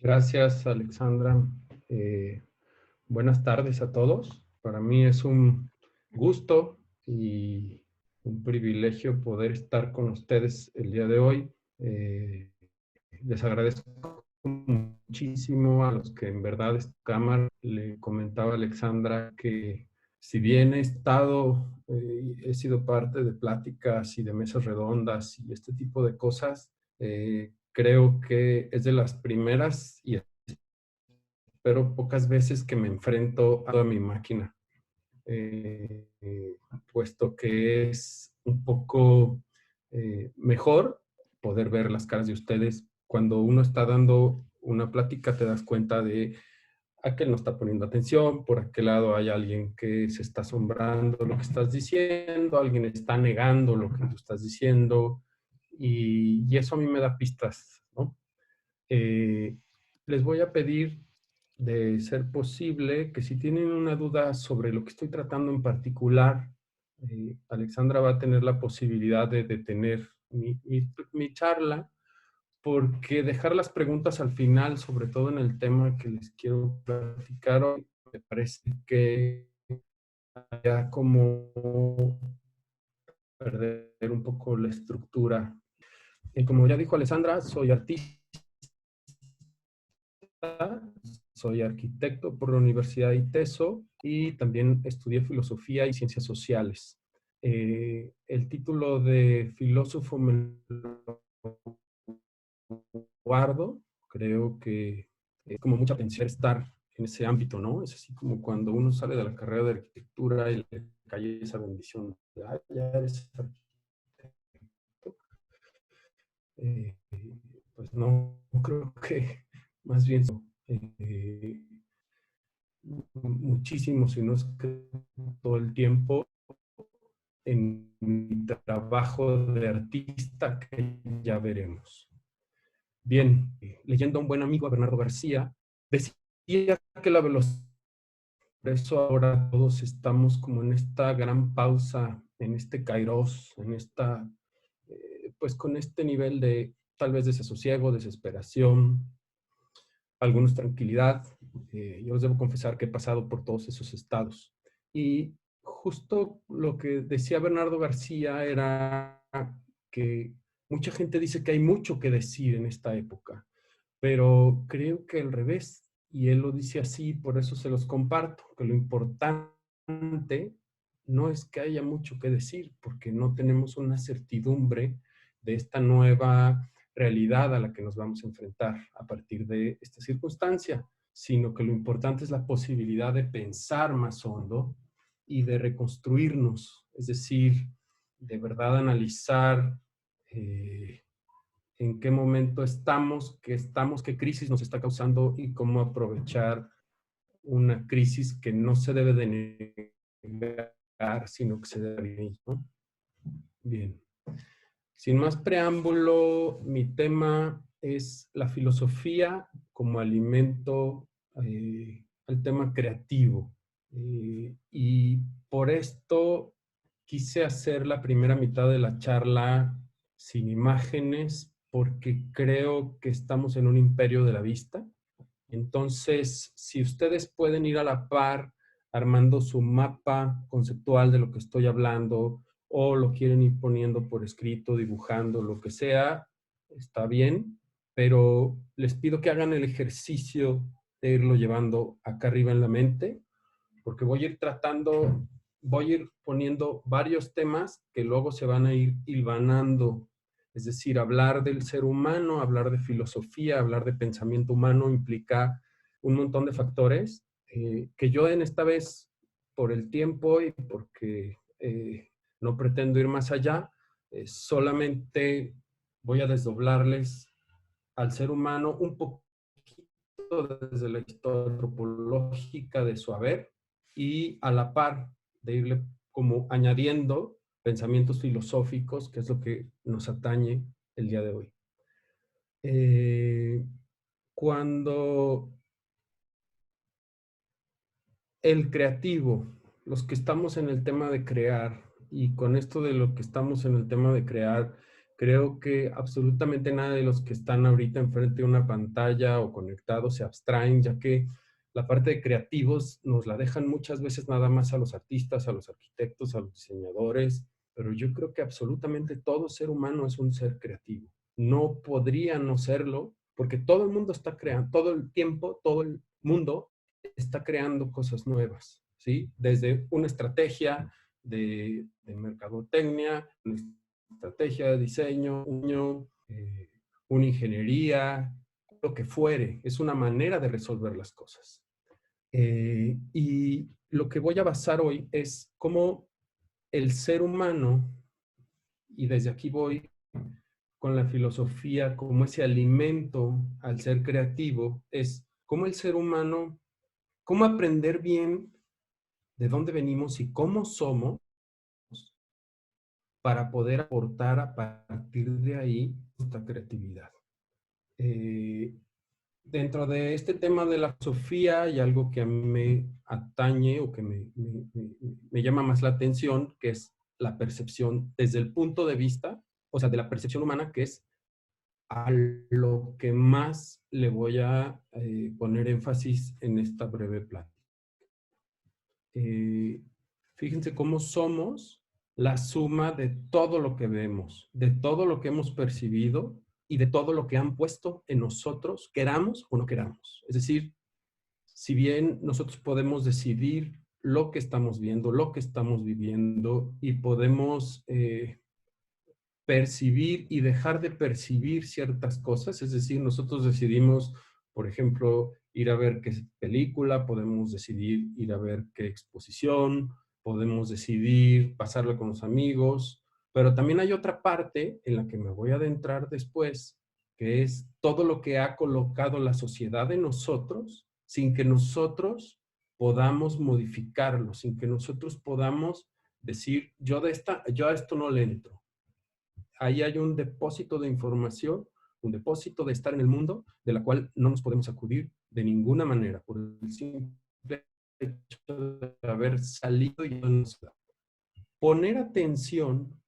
Gracias, Alexandra. Eh, Buenas tardes a todos. Para mí es un gusto y un privilegio poder estar con ustedes el día de hoy. Eh, Les agradezco muchísimo a los que en verdad esta cámara. Le comentaba a Alexandra que si bien he sido parte de pláticas y de mesas redondas y este tipo de cosas, creo que es de las primeras y espero pocas veces que me enfrento a mi máquina, eh, puesto que es un poco mejor poder ver las caras de ustedes. Cuando uno está dando una plática te das cuenta de aquel no está poniendo atención, por aquel lado hay alguien que se está asombrando de lo que estás diciendo, alguien está negando lo que tú estás diciendo, y eso a mí me da pistas, ¿no? Eh, Les voy a pedir, de ser posible, que si tienen una duda sobre lo que estoy tratando en particular, Alexandra va a tener la posibilidad de detener mi charla, porque dejar las preguntas al final, sobre todo en el tema que les quiero platicar hoy, me parece que ya como perder un poco la estructura. Como ya dijo Alexandra, soy artista. Soy arquitecto por la Universidad de ITESO y también estudié filosofía y ciencias sociales. El título de filósofo me lo guardo. Creo que es como mucha atención estar en ese ámbito, ¿no? Es así como cuando uno sale de la carrera de arquitectura y le cae esa bendición de, ah, ya eres arquitecto. Eh, pues no, creo que más bien eh, muchísimo, si no es que todo el tiempo, en mi trabajo de artista, que ya veremos. Bien, leyendo a un buen amigo, a Bernardo García, decía que la velocidad, por eso ahora todos estamos como en esta gran pausa, en este kairos, en esta, pues con este nivel de tal vez desasosiego, desesperación, algunos tranquilidad. Yo les debo confesar que he pasado por todos esos estados. Y justo lo que decía Bernardo García era que mucha gente dice que hay mucho que decir en esta época, pero creo que al revés, y él lo dice así, por eso se los comparto, que lo importante no es que haya mucho que decir, porque no tenemos una certidumbre de esta nueva realidad a la que nos vamos a enfrentar a partir de esta circunstancia, sino que lo importante es la posibilidad de pensar más hondo y de reconstruirnos, es decir, de verdad analizar en qué momento estamos, qué crisis nos está causando y cómo aprovechar una crisis que no se debe de negar, sino que se debe vivir, ¿no? Bien. Sin más preámbulo, mi tema es la filosofía como alimento al tema creativo. Y por esto quise hacer la primera mitad de la charla sin imágenes, porque creo que estamos en un imperio de la vista. Entonces, si ustedes pueden ir a la par armando su mapa conceptual de lo que estoy hablando, o lo quieren ir poniendo por escrito, dibujando, lo que sea, está bien, pero les pido que hagan el ejercicio de irlo llevando acá arriba en la mente, porque voy a ir poniendo varios temas que luego se van a ir hilvanando. Es decir, hablar del ser humano, hablar de filosofía, hablar de pensamiento humano implica un montón de factores que yo en esta vez, por el tiempo y porque no pretendo ir más allá, solamente voy a desdoblarles al ser humano un poquito desde la historia antropológica de su haber, y a la par de irle como añadiendo pensamientos filosóficos, que es lo que nos atañe el día de hoy. Cuando el creativo, los que estamos en el tema de crear, y con esto de lo que estamos en el tema de crear, Creo que absolutamente nada de los que están ahorita enfrente de una pantalla o conectados se abstraen, ya que la parte de creativos nos la dejan muchas veces nada más a los artistas, a los arquitectos, a los diseñadores, pero yo creo que absolutamente todo ser humano es un ser creativo. No podría no serlo, porque todo el mundo está creando, todo el tiempo, todo el mundo está creando cosas nuevas, ¿sí? Desde una estrategia de mercadotecnia, estrategia de diseño, una ingeniería, lo que fuere, es una manera de resolver las cosas. Y lo que voy a basar hoy es cómo el ser humano, y desde aquí voy con la filosofía como ese alimento al ser creativo, es cómo el ser humano, cómo aprender bien de dónde venimos y cómo somos para poder aportar a partir de ahí nuestra creatividad. Eh, Dentro de este tema de la filosofía hay algo que a mí me atañe o que me llama más la atención, que es la percepción desde el punto de vista, o sea, de la percepción humana, que es a lo que más le voy a poner énfasis en esta breve plática. Eh, Fíjense cómo somos la suma de todo lo que vemos, de todo lo que hemos percibido y de todo lo que han puesto en nosotros, queramos o no queramos. Es decir, si bien nosotros podemos decidir lo que estamos viendo, lo que estamos viviendo y podemos percibir y dejar de percibir ciertas cosas, es decir, nosotros decidimos, por ejemplo, ir a ver qué película, podemos decidir ir a ver qué exposición, podemos decidir pasarla con los amigos, pero también hay otra parte en la que me voy a adentrar después, que es todo lo que ha colocado la sociedad en nosotros sin que nosotros podamos modificarlo, sin que nosotros podamos decir, yo a esto no le entro. Ahí hay un depósito de información, un depósito de estar en el mundo, de la cual no nos podemos acudir de ninguna manera, por el simple hecho de haber salido y no nos da. Poner atención,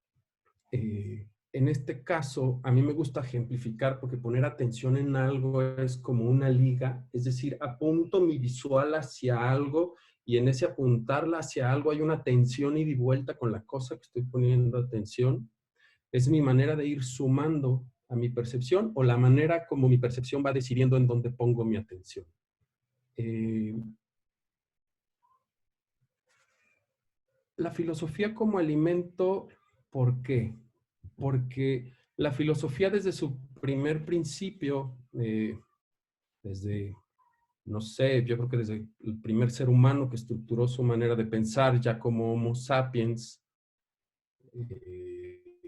en este caso, a mí me gusta ejemplificar porque poner atención en algo es como una liga, es decir, apunto mi visual hacia algo y en ese apuntarla hacia algo hay una tensión ida y vuelta con la cosa que estoy poniendo atención. Es mi manera de ir sumando a mi percepción o la manera como mi percepción va decidiendo en dónde pongo mi atención. Eh, la filosofía como alimento, ¿por qué? Porque la filosofía desde su primer principio, desde, no sé, yo creo que desde el primer ser humano que estructuró su manera de pensar ya como Homo sapiens,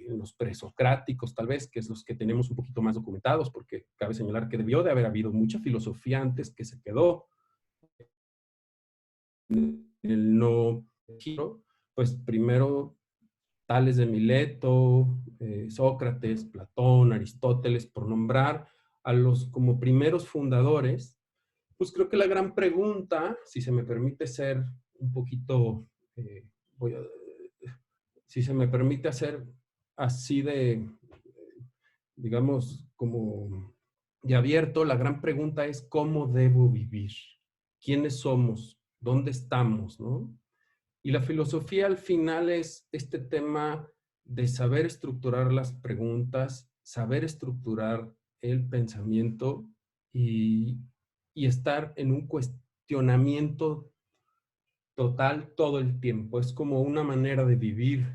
los presocráticos tal vez, que es los que tenemos un poquito más documentados, porque cabe señalar que debió de haber habido mucha filosofía antes que se quedó en el no giro, pues primero Tales de Mileto, Sócrates, Platón, Aristóteles, por nombrar a los como primeros fundadores, pues creo que la gran pregunta, si se me permite ser un poquito, eh, voy a, si se me permite hacer así de, digamos, como de abierto, la gran pregunta es ¿cómo debo vivir? ¿Quiénes somos? ¿Dónde estamos? ¿No? Y la filosofía al final es este tema de saber estructurar las preguntas, saber estructurar el pensamiento y, y estar en un cuestionamiento total todo el tiempo. Es como una manera de vivir,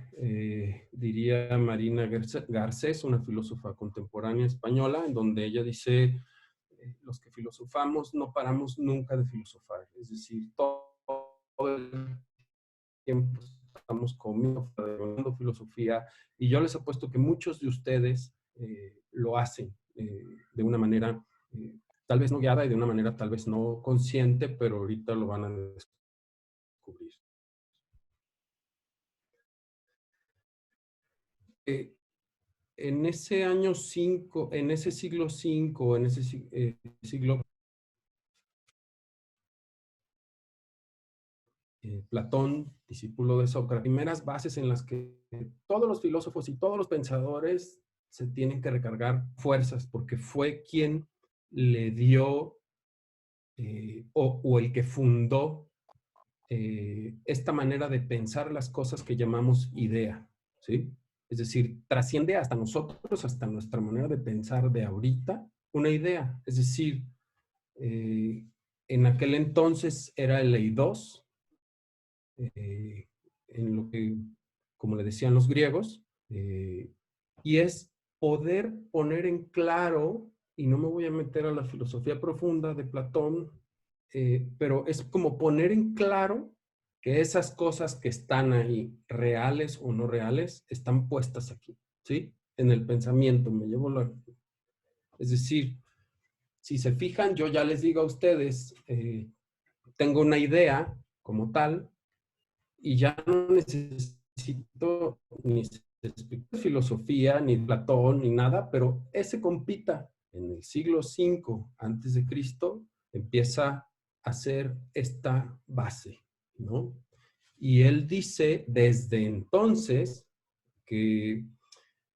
diría Marina Garcés, una filósofa contemporánea española, en donde ella dice, los que filosofamos no paramos nunca de filosofar, es decir, todo el tiempo estamos comiendo filosofía y yo les apuesto que muchos de ustedes lo hacen de una manera tal vez no guiada y de una manera tal vez no consciente, pero ahorita lo van a descubrir. Eh, en ese año 5, en ese siglo 5, en ese siglo, Platón, discípulo de Sócrates, primeras bases en las que todos los filósofos y todos los pensadores se tienen que recargar fuerzas porque fue quien le dio o el que fundó esta manera de pensar las cosas que llamamos idea, ¿sí? Es decir, trasciende hasta nosotros, hasta nuestra manera de pensar de ahorita, una idea. Es decir, en aquel entonces era el eidos, en lo que, como le decían los griegos, y es poder poner en claro, y no me voy a meter a la filosofía profunda de Platón, pero es como poner en claro que esas cosas que están ahí, reales o no reales, están puestas aquí, ¿sí? En el pensamiento, me llevo la... Es decir, si se fijan, yo ya les digo a ustedes, tengo una idea como tal, y ya no necesito ni filosofía, ni Platón, ni nada, pero ese compita en el siglo V antes de Cristo empieza a hacer esta base, ¿no? Y él dice desde entonces que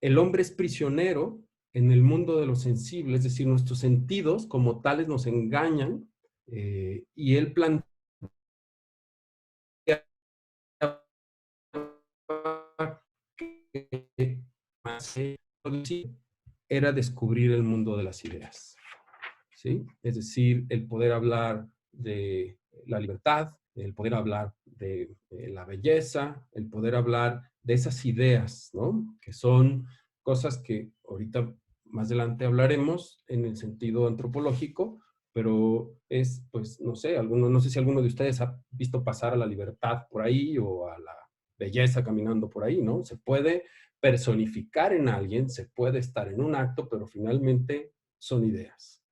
el hombre es prisionero en el mundo de lo sensible, es decir, nuestros sentidos como tales nos engañan, y él plantea que era descubrir el mundo de las ideas, ¿sí? Es decir, el poder hablar de la libertad, el poder hablar de la belleza, el poder hablar de esas ideas, ¿no? Que son cosas que ahorita más adelante hablaremos en el sentido antropológico, pero es, pues, no sé, no sé si alguno de ustedes ha visto pasar a la libertad por ahí o a la belleza caminando por ahí, ¿no? Se puede personificar en alguien, se puede estar en un acto, pero finalmente son ideas.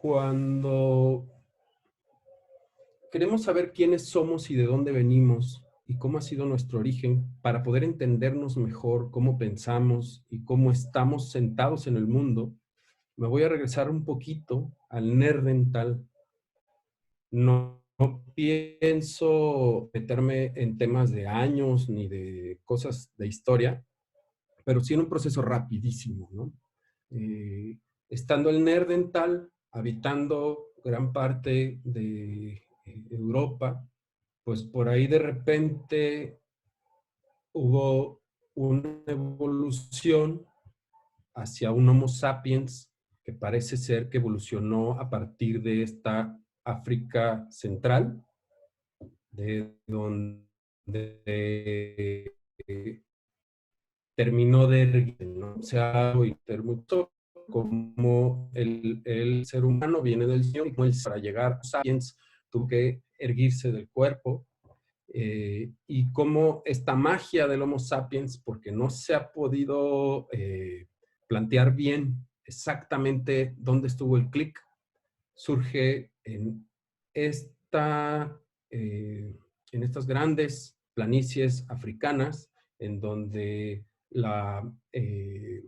Cuando queremos saber quiénes somos y de dónde venimos y cómo ha sido nuestro origen para poder entendernos mejor cómo pensamos y cómo estamos sentados en el mundo, me voy a regresar un poquito al Nerdental. No pienso meterme en temas de años ni de cosas de historia, pero sí en un proceso rapidísimo, ¿no? Estando el Nerdental, habitando gran parte de Europa, pues por ahí de repente hubo una evolución hacia un Homo sapiens que parece ser que evolucionó a partir de esta África central, de donde terminó de erguir, ¿no? Se ha oído mucho como el ser humano viene del Señor y como para llegar a Sapiens tuvo que erguirse del cuerpo, y cómo esta magia del Homo sapiens, porque no se ha podido plantear bien exactamente dónde estuvo el clic, surge esta, eh, en estas grandes planicies africanas en donde eh,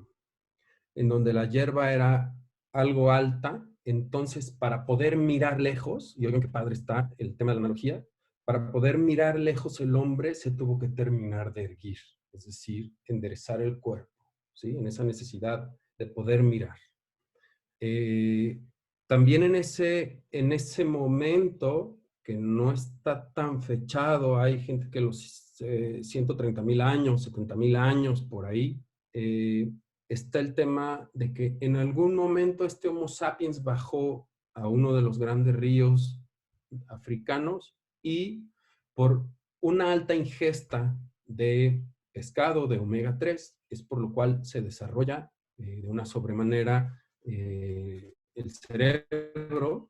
en donde la hierba era algo alta, entonces para poder mirar lejos, y oigan qué padre está el tema de la analogía, para poder mirar lejos el hombre se tuvo que terminar de erguir, es decir, enderezar el cuerpo, ¿sí? En esa necesidad de poder mirar. Eh, También en ese momento, que no está tan fechado, hay gente que los 130,000 años, 70,000 años por ahí, está el tema de que en algún momento este Homo sapiens bajó a uno de los grandes ríos africanos y por una alta ingesta de pescado de omega 3, es por lo cual se desarrolla de una sobremanera el cerebro.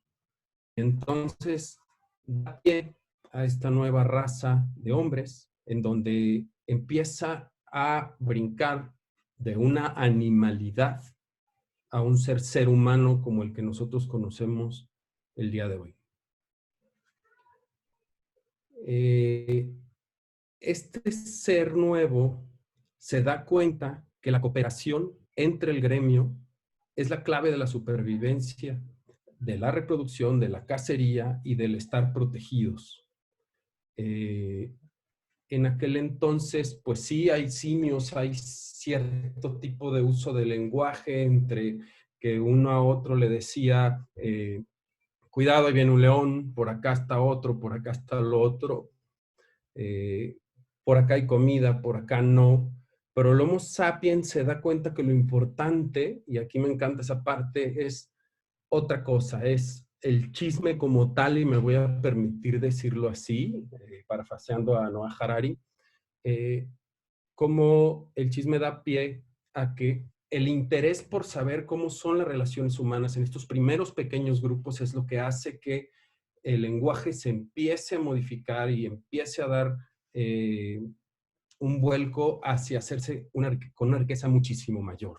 Entonces da pie a esta nueva raza de hombres en donde empieza a brincar de una animalidad a un ser humano como el que nosotros conocemos el día de hoy. Este ser nuevo se da cuenta que la cooperación entre el gremio es la clave de la supervivencia, de la reproducción, de la cacería y del estar protegidos. en aquel entonces, pues sí, hay simios, hay cierto tipo de uso del lenguaje entre que uno a otro le decía, cuidado, ahí viene un león, por acá está otro, por acá está lo otro, eh, por acá hay comida, por acá no. Pero el Homo sapiens se da cuenta que lo importante, y aquí me encanta esa parte, es otra cosa, es el chisme como tal, y me voy a permitir decirlo así, parafraseando a Noah Harari, eh, cómo el chisme da pie a que el interés por saber cómo son las relaciones humanas en estos primeros pequeños grupos es lo que hace que el lenguaje se empiece a modificar y empiece a dar un vuelco hacia hacerse con una riqueza muchísimo mayor.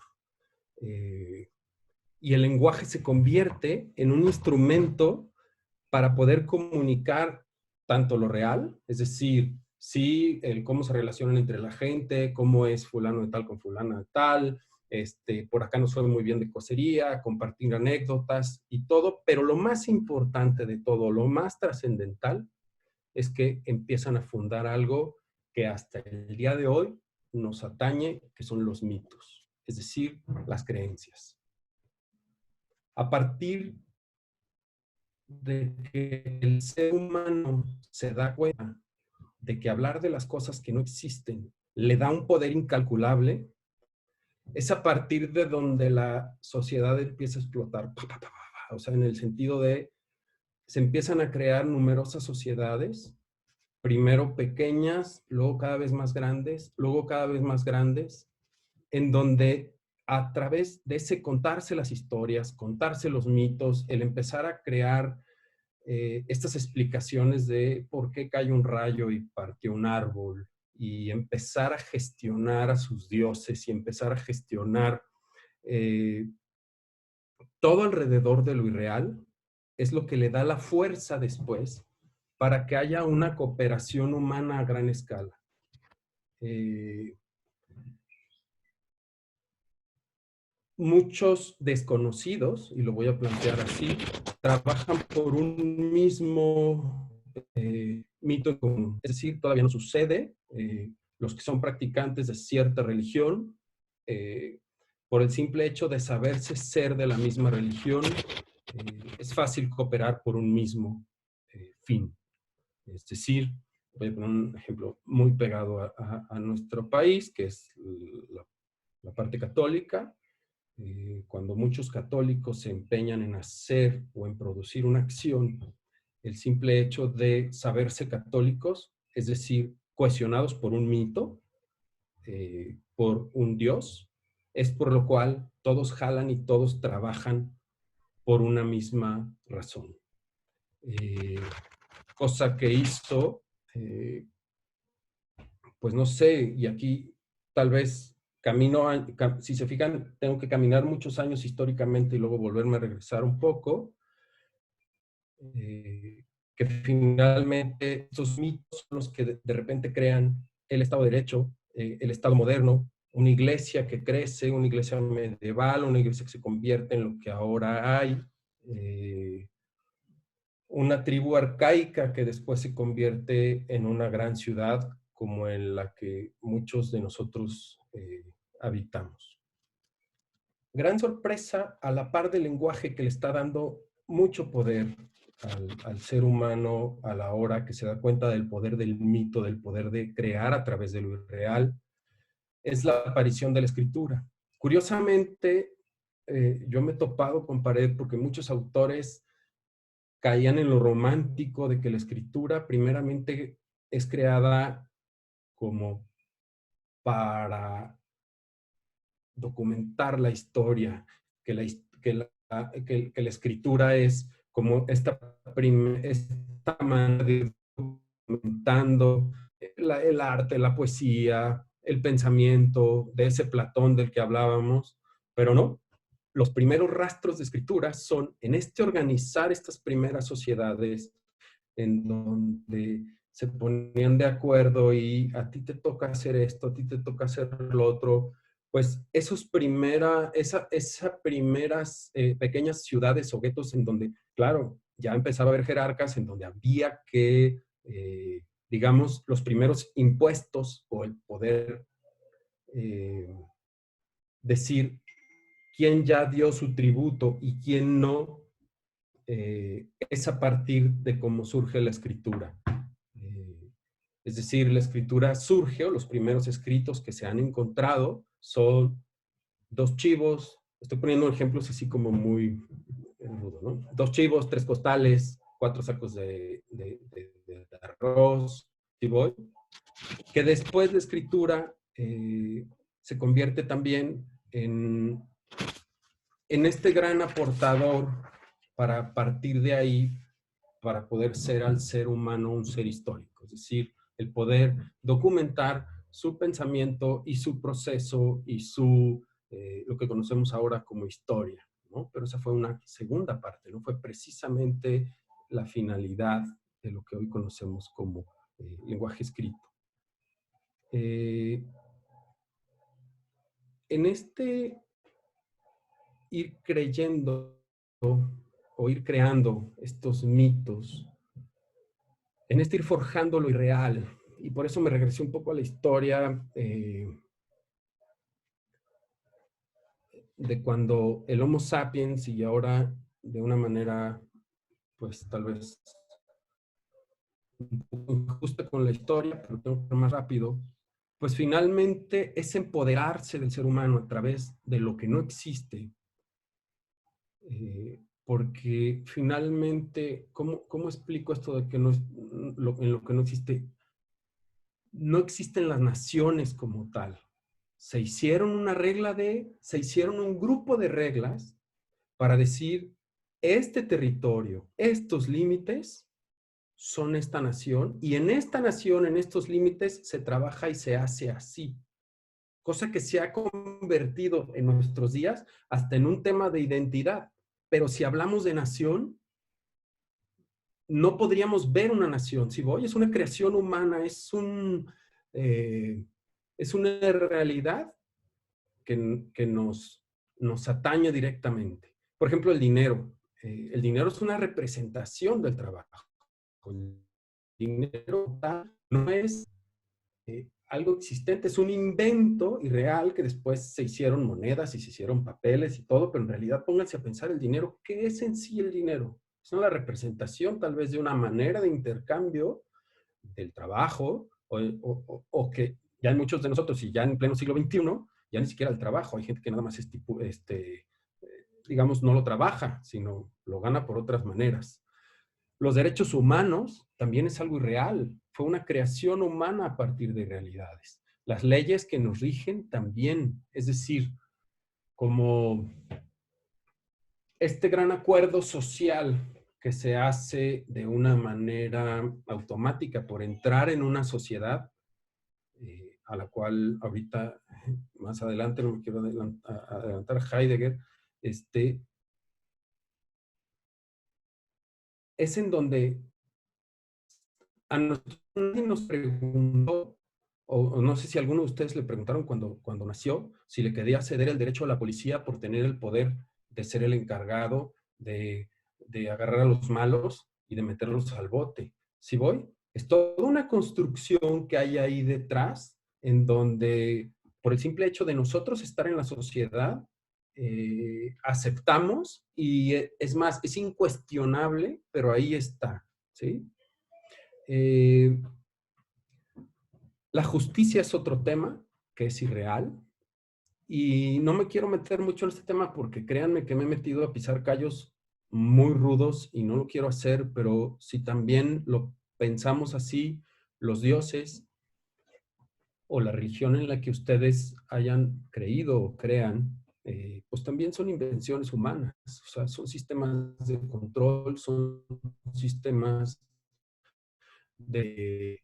Y el lenguaje se convierte en un instrumento para poder comunicar tanto lo real, es decir, sí, el cómo se relacionan entre la gente, cómo es fulano de tal con fulana de tal, por acá nos fue muy bien de cocería, compartir anécdotas y todo, pero lo más importante de todo, lo más trascendental, es que empiezan a fundar algo que hasta el día de hoy nos atañe, que son los mitos, es decir, las creencias. A partir de que el ser humano se da cuenta de que hablar de las cosas que no existen le da un poder incalculable, es a partir de donde la sociedad empieza a explotar. O sea, en el sentido de, se empiezan a crear numerosas sociedades, primero pequeñas, luego cada vez más grandes, luego cada vez más grandes, en donde a través de ese contarse las historias, contarse los mitos, el empezar a crear estas explicaciones de por qué cae un rayo y partió un árbol, y empezar a gestionar a sus dioses y empezar a gestionar eh, todo alrededor de lo irreal, es lo que le da la fuerza después para que haya una cooperación humana a gran escala. Muchos desconocidos, y lo voy a plantear así, trabajan por un mismo mito en común. Es decir, todavía no sucede. Los que son practicantes de cierta religión, por el simple hecho de saberse ser de la misma religión, es fácil cooperar por un mismo fin. Es decir, voy a poner un ejemplo muy pegado a nuestro país, que es la parte católica. Cuando muchos católicos se empeñan en hacer o en producir una acción, el simple hecho de saberse católicos, es decir, cohesionados por un mito, por un Dios, es por lo cual todos jalan y todos trabajan por una misma razón. Cosa que hizo, pues no sé, y aquí tal vez si se fijan, tengo que caminar muchos años históricamente y luego volverme a regresar un poco, que finalmente estos mitos son los que de repente crean el Estado de Derecho, el Estado moderno, una iglesia que crece, una iglesia medieval, una iglesia que se convierte en lo que ahora hay, una tribu arcaica que después se convierte en una gran ciudad como en la que muchos de nosotros habitamos. Gran sorpresa a la par del lenguaje que le está dando mucho poder al ser humano a la hora que se da cuenta del poder del mito, del poder de crear a través de lo irreal, es la aparición de la escritura. Curiosamente, yo me he topado con pared porque muchos autores caían en lo romántico de que la escritura primeramente es creada como para documentar la historia, que la escritura es como esta manera de ir documentando el arte, la poesía, el pensamiento de ese Platón del que hablábamos, pero no. Los primeros rastros de escritura son en organizar estas primeras sociedades en donde se ponían de acuerdo y a ti te toca hacer esto, a ti te toca hacer lo otro. Pues esas primeras pequeñas ciudades o guetos en donde, claro, ya empezaba a haber jerarcas, en donde había que digamos, los primeros impuestos o el poder decir quién ya dio su tributo y quién no, es a partir de cómo surge la escritura. Es decir, la escritura surge, o los primeros escritos que se han encontrado son 2 chivos, estoy poniendo ejemplos así como muy rudo, ¿no? 2 chivos, 3 costales, 4 sacos de arroz, ¿sí voy? Que después la escritura se convierte también en este gran aportador para partir de ahí, para poder ser al ser humano un ser histórico, es decir, el poder documentar su pensamiento y su proceso y lo que conocemos ahora como historia, ¿no? Pero esa fue una segunda parte, ¿no? Fue precisamente la finalidad de lo que hoy conocemos como lenguaje escrito. En este ir creyendo o ir creando estos mitos, en este ir forjando lo irreal, y por eso me regresé un poco a la historia de cuando el Homo sapiens y ahora de una manera, pues tal vez un poco injusta con la historia, pero tengo que ir más rápido, pues finalmente es empoderarse del ser humano a través de lo que no existe, porque finalmente, ¿cómo explico esto de que no, en lo que no existe? No existen las naciones como tal. Se hicieron se hicieron un grupo de reglas para decir, este territorio, estos límites son esta nación, y en esta nación, en estos límites, se trabaja y se hace así. Cosa que se ha convertido en nuestros días hasta en un tema de identidad. Pero si hablamos de nación, no podríamos ver una nación. Si voy, es una creación humana, es una realidad que nos atañe directamente. Por ejemplo, el dinero. El dinero es una representación del trabajo. El dinero no es algo existente, es un invento irreal que después se hicieron monedas y se hicieron papeles y todo, pero en realidad pónganse a pensar el dinero. ¿Qué es en sí el dinero? Es una representación tal vez de una manera de intercambio del trabajo o que ya hay muchos de nosotros y ya en pleno siglo XXI, ya ni siquiera el trabajo, hay gente que nada más es tipo, digamos, no lo trabaja, sino lo gana por otras maneras. Los derechos humanos también es algo irreal, fue una creación humana a partir de realidades. Las leyes que nos rigen también, es decir, como este gran acuerdo social que se hace de una manera automática por entrar en una sociedad a la cual ahorita, más adelante, no me quiero adelantar Heidegger, es en donde a nosotros nadie nos preguntó, o no sé si alguno de ustedes le preguntaron cuando nació, si le quería ceder el derecho a la policía por tener el poder de ser el encargado de agarrar a los malos y de meterlos al bote. ¿Sí voy? Es toda una construcción que hay ahí detrás, en donde por el simple hecho de nosotros estar en la sociedad, aceptamos y es más, es incuestionable, pero ahí está, ¿sí? Eh, la justicia es otro tema que es irreal y no me quiero meter mucho en este tema porque créanme que me he metido a pisar callos muy rudos y no lo quiero hacer, pero si también lo pensamos así, los dioses o la religión en la que ustedes hayan creído o crean, pues también son invenciones humanas, o sea, son sistemas de control, son sistemas de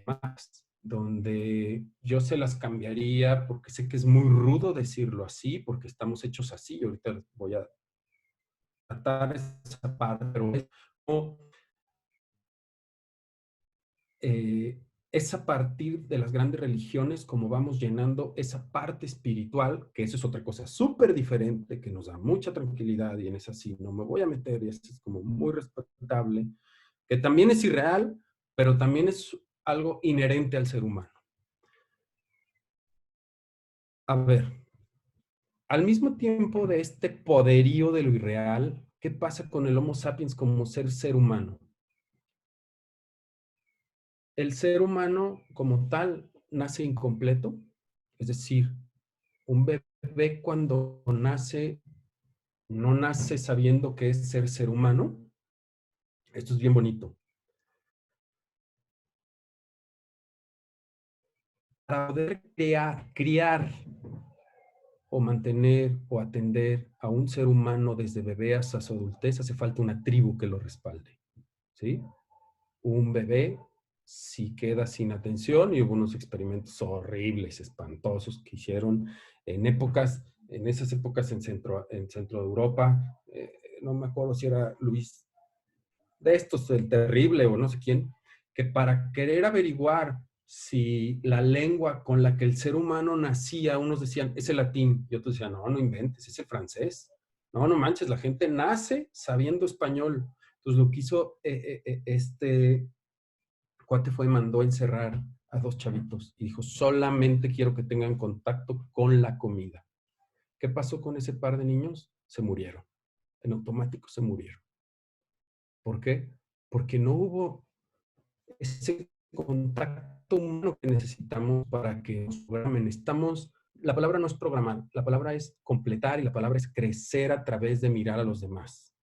más, donde yo se las cambiaría porque sé que es muy rudo decirlo así, porque estamos hechos así. Ahorita voy a tratar esa parte, pero es como, eh, es a partir de las grandes religiones como vamos llenando esa parte espiritual, que eso es otra cosa súper diferente, que nos da mucha tranquilidad y en esa sí no me voy a meter y eso es como muy respetable, que también es irreal, pero también es algo inherente al ser humano. A ver, al mismo tiempo de este poderío de lo irreal, ¿qué pasa con el Homo sapiens como ser humano? El ser humano como tal nace incompleto, es decir, un bebé cuando nace, no nace sabiendo qué es ser humano. Esto es bien bonito. Para poder criar o mantener o atender a un ser humano desde bebé hasta su adultez, hace falta una tribu que lo respalde, ¿sí? Un bebé, si queda sin atención, y hubo unos experimentos horribles, espantosos que hicieron en esas épocas en centro de Europa, no me acuerdo si era Luis de estos, el terrible o no sé quién, que para querer averiguar si la lengua con la que el ser humano nacía, unos decían, es el latín, y otros decían, no, no inventes, es el francés. No, no manches, la gente nace sabiendo español. Entonces lo que hizo este cuate fue y mandó encerrar a dos chavitos y dijo, solamente quiero que tengan contacto con la comida. ¿Qué pasó con ese par de niños? Se murieron. En automático se murieron. ¿Por qué? Porque no hubo ese contacto humano que necesitamos para que nos programen. La palabra no es programar, la palabra es completar y la palabra es crecer a través de mirar a los demás.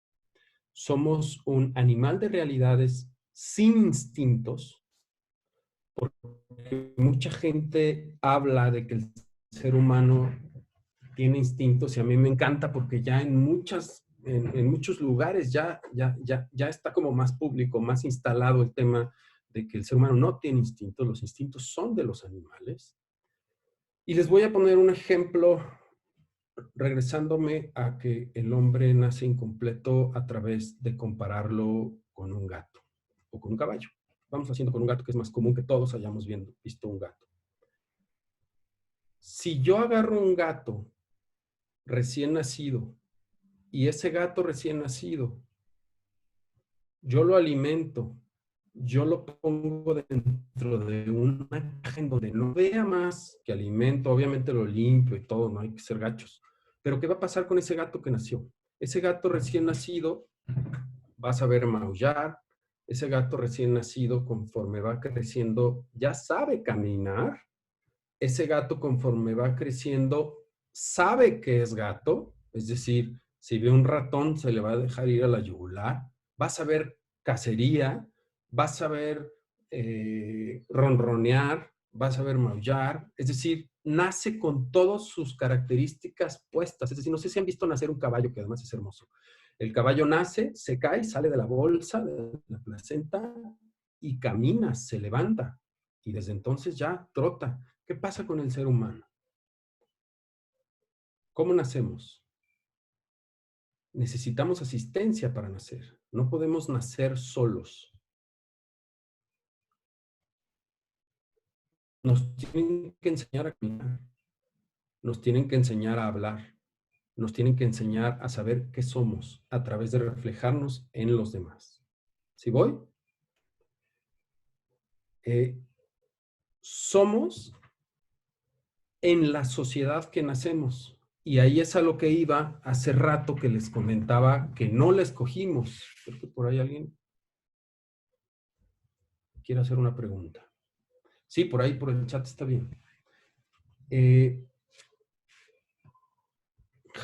Somos un animal de realidades sin instintos, porque mucha gente habla de que el ser humano tiene instintos y a mí me encanta porque ya en muchos lugares ya está como más público, más instalado el tema de que el ser humano no tiene instintos, los instintos son de los animales. Y les voy a poner un ejemplo regresándome a que el hombre nace incompleto a través de compararlo con un gato o con un caballo. Vamos haciendo con un gato que es más común que todos hayamos visto un gato. Si yo agarro un gato recién nacido y ese gato recién nacido, yo lo alimento, yo lo pongo dentro de una caja en donde no vea más que alimento, obviamente lo limpio y todo, no hay que ser gachos. Pero ¿qué va a pasar con ese gato que nació? Ese gato recién nacido vas a ver maullar, ese gato recién nacido conforme va creciendo ya sabe caminar, ese gato conforme va creciendo sabe que es gato, es decir, si ve un ratón se le va a dejar ir a la yugular, va a saber cacería, va a saber ronronear, va a saber maullar, es decir, nace con todas sus características puestas, es decir, no sé si han visto nacer un caballo, que además es hermoso. El caballo nace, se cae, sale de la bolsa, de la placenta y camina, se levanta y desde entonces ya trota. ¿Qué pasa con el ser humano? ¿Cómo nacemos? Necesitamos asistencia para nacer. No podemos nacer solos. Nos tienen que enseñar a caminar. Nos tienen que enseñar a hablar. Nos tienen que enseñar a saber qué somos a través de reflejarnos en los demás. ¿Sí voy? Somos en la sociedad que nacemos. Y ahí es a lo que iba hace rato que les comentaba que no la escogimos. Creo que por ahí alguien quiere hacer una pregunta. Sí, por ahí, por el chat está bien.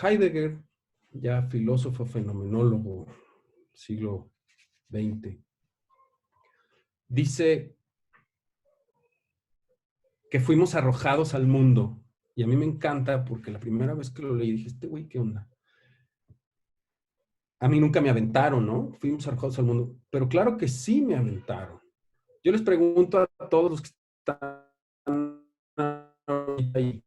Heidegger, ya filósofo fenomenólogo, siglo XX, dice que fuimos arrojados al mundo. Y a mí me encanta porque la primera vez que lo leí dije, este güey, ¿qué onda? A mí nunca me aventaron, ¿no? Fuimos arrojados al mundo. Pero claro que sí me aventaron. Yo les pregunto a todos los que están ahí,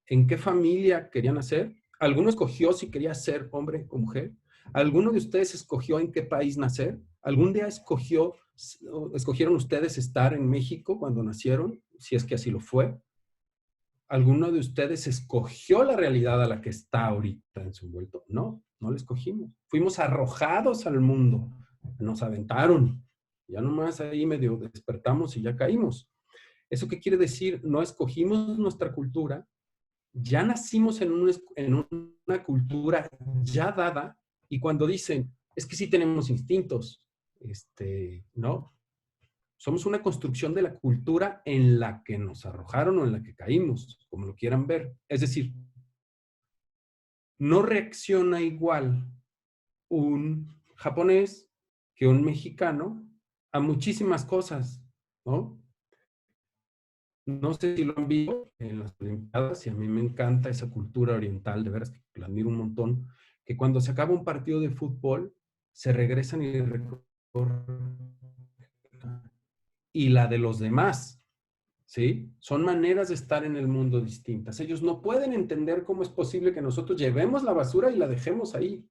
¿en qué familia querían nacer? ¿Alguno escogió si quería ser hombre o mujer? ¿Alguno de ustedes escogió en qué país nacer? ¿Algún día escogieron ustedes estar en México cuando nacieron? Si es que así lo fue. ¿Alguno de ustedes escogió la realidad a la que está ahorita en su envuelto? No, no la escogimos. Fuimos arrojados al mundo. Nos aventaron. Ya nomás ahí medio despertamos y ya caímos. ¿Eso qué quiere decir? No escogimos nuestra cultura, ya nacimos en una cultura ya dada, y cuando dicen, es que sí tenemos instintos, ¿no? Somos una construcción de la cultura en la que nos arrojaron o en la que caímos, como lo quieran ver. Es decir, no reacciona igual un japonés que un mexicano a muchísimas cosas, ¿no? No sé si lo han visto en las Olimpiadas, y a mí me encanta esa cultura oriental, de veras que la admiro un montón, que cuando se acaba un partido de fútbol, se regresan y recorren, y la de los demás, ¿sí? Son maneras de estar en el mundo distintas. Ellos no pueden entender cómo es posible que nosotros llevemos la basura y la dejemos ahí.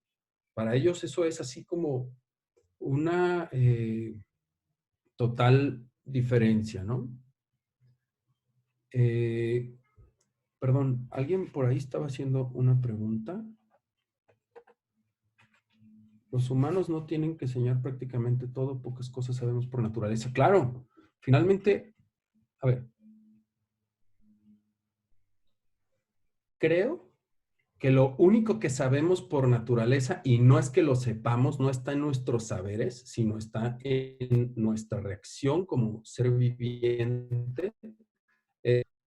Para ellos eso es así como una total diferencia, ¿no? Perdón, alguien por ahí estaba haciendo una pregunta. Los humanos no tienen que enseñar prácticamente todo, pocas cosas sabemos por naturaleza. Claro, finalmente, a ver, creo que lo único que sabemos por naturaleza, y no es que lo sepamos, no está en nuestros saberes, sino está en nuestra reacción como ser viviente.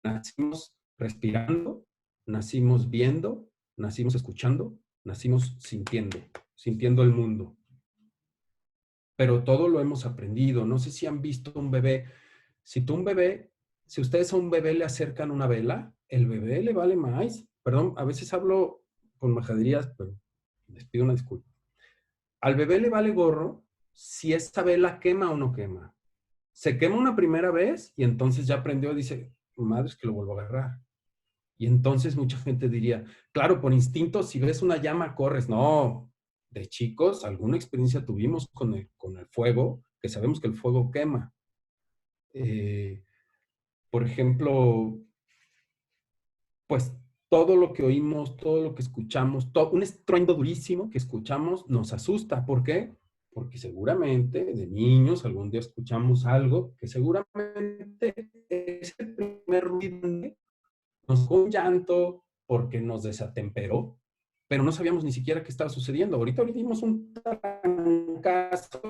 Nacimos respirando, nacimos viendo, nacimos escuchando, nacimos sintiendo el mundo. Pero todo lo hemos aprendido. No sé si han visto un bebé. Si ustedes a un bebé le acercan una vela, el bebé le vale más. Perdón, a veces hablo con majaderías, pero les pido una disculpa. Al bebé le vale gorro si esta vela quema o no quema. Se quema una primera vez y entonces ya aprendió y dice, madre, es que lo vuelvo a agarrar. Y entonces mucha gente diría, claro, por instinto, si ves una llama, corres. No, de chicos, alguna experiencia tuvimos con el fuego, que sabemos que el fuego quema. Por ejemplo, pues todo lo que oímos, todo lo que escuchamos, un estruendo durísimo que escuchamos nos asusta. ¿Por qué? Porque seguramente de niños algún día escuchamos algo que seguramente es el primer ruido, nos dio un llanto porque nos desatemperó, pero no sabíamos ni siquiera qué estaba sucediendo. Ahorita dimos un trancazo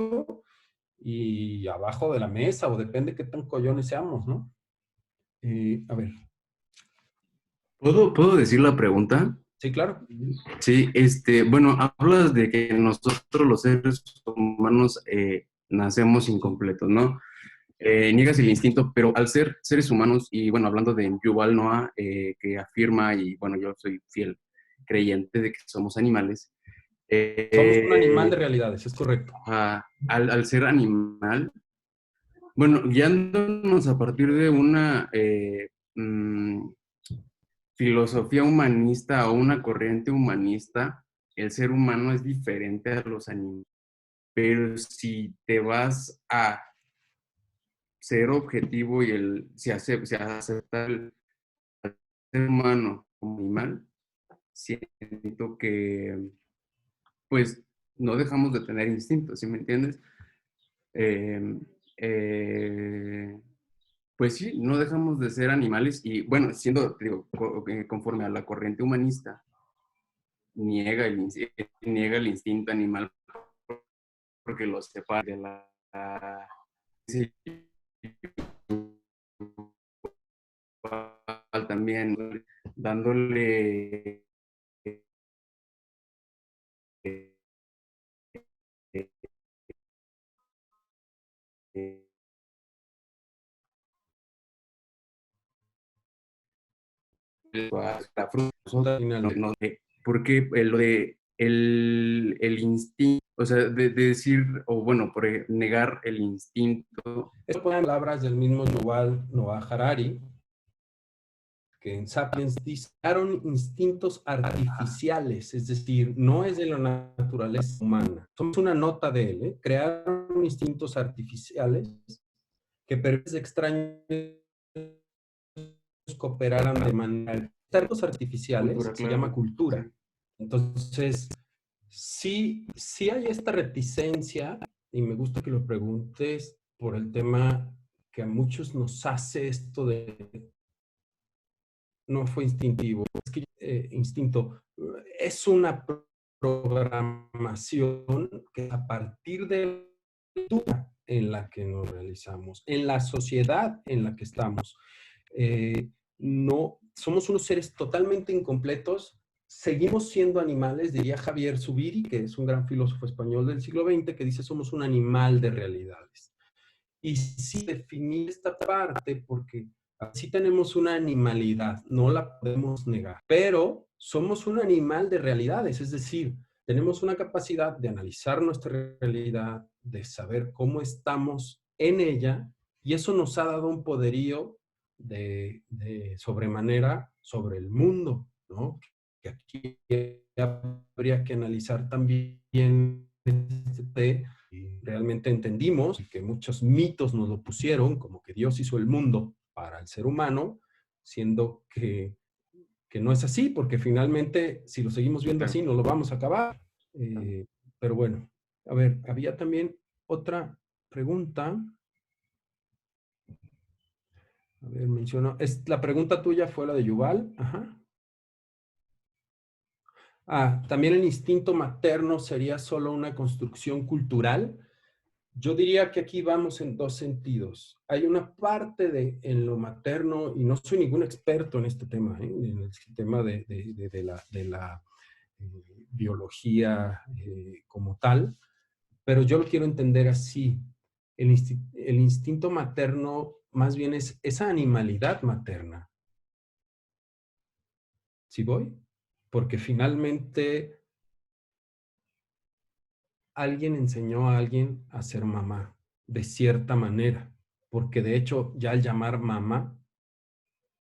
y abajo de la mesa, o depende qué tan collones seamos, ¿no? A ver. ¿Puedo decir la pregunta? Sí, claro. Sí, bueno, hablas de que nosotros los seres humanos nacemos incompletos, ¿no? Niegas el instinto, pero al ser seres humanos, y bueno, hablando de Yuval Noah, que afirma, y bueno, yo soy fiel creyente de que somos animales, Somos un animal de eh, realidades, es correcto. al ser animal, bueno, guiándonos a partir de una filosofía humanista o una corriente humanista, el ser humano es diferente a los animales. Pero si te vas a ser objetivo y si aceptar el ser humano como animal, siento que pues no dejamos de tener instintos, ¿sí me entiendes? Eh, eh, pues sí, no dejamos de ser animales y bueno, siendo, digo, conforme a la corriente humanista, niega el instinto animal porque lo separa de la sí, también dándole la fruta, no, porque lo de el instinto, o sea, de decir, o bueno, negar el instinto. Estas son palabras del mismo Yuval Noah Harari, que en Sapiens dice, crearon instintos artificiales, es decir, no es de la naturaleza humana. Somos una nota de él, ¿eh? Crearon instintos artificiales que permiten extraños cooperaran de manera. Instintos artificiales Cultura, se llama claro. cultura. Entonces, sí hay esta reticencia y me gusta que lo preguntes por el tema que a muchos nos hace esto de no fue instintivo, es que instinto es una programación que a partir de la cultura en la que nos realizamos, en la sociedad en la que estamos, no somos unos seres totalmente incompletos, seguimos siendo animales, diría Javier Zubiri, que es un gran filósofo español del siglo XX, que dice somos un animal de realidades. Y sí definir esta parte porque así tenemos una animalidad, no la podemos negar, pero somos un animal de realidades, es decir, tenemos una capacidad de analizar nuestra realidad, de saber cómo estamos en ella, y eso nos ha dado un poderío de sobremanera sobre el mundo, ¿no? Que aquí habría que analizar también este y realmente entendimos que muchos mitos nos lo pusieron, como que Dios hizo el mundo para el ser humano, siendo que no es así, porque finalmente, si lo seguimos viendo así, no lo vamos a acabar. Pero bueno, a ver, había también otra pregunta. A ver, menciono. La pregunta tuya fue la de Yuval. Ajá. También el instinto materno sería solo una construcción cultural. Yo diría que aquí vamos en dos sentidos. Hay una parte en lo materno, y no soy ningún experto en este tema, en el tema de la biología como tal, pero yo lo quiero entender así. El instinto materno más bien es esa animalidad materna. ¿Sí voy? Porque finalmente alguien enseñó a alguien a ser mamá, de cierta manera, porque de hecho ya al llamar mamá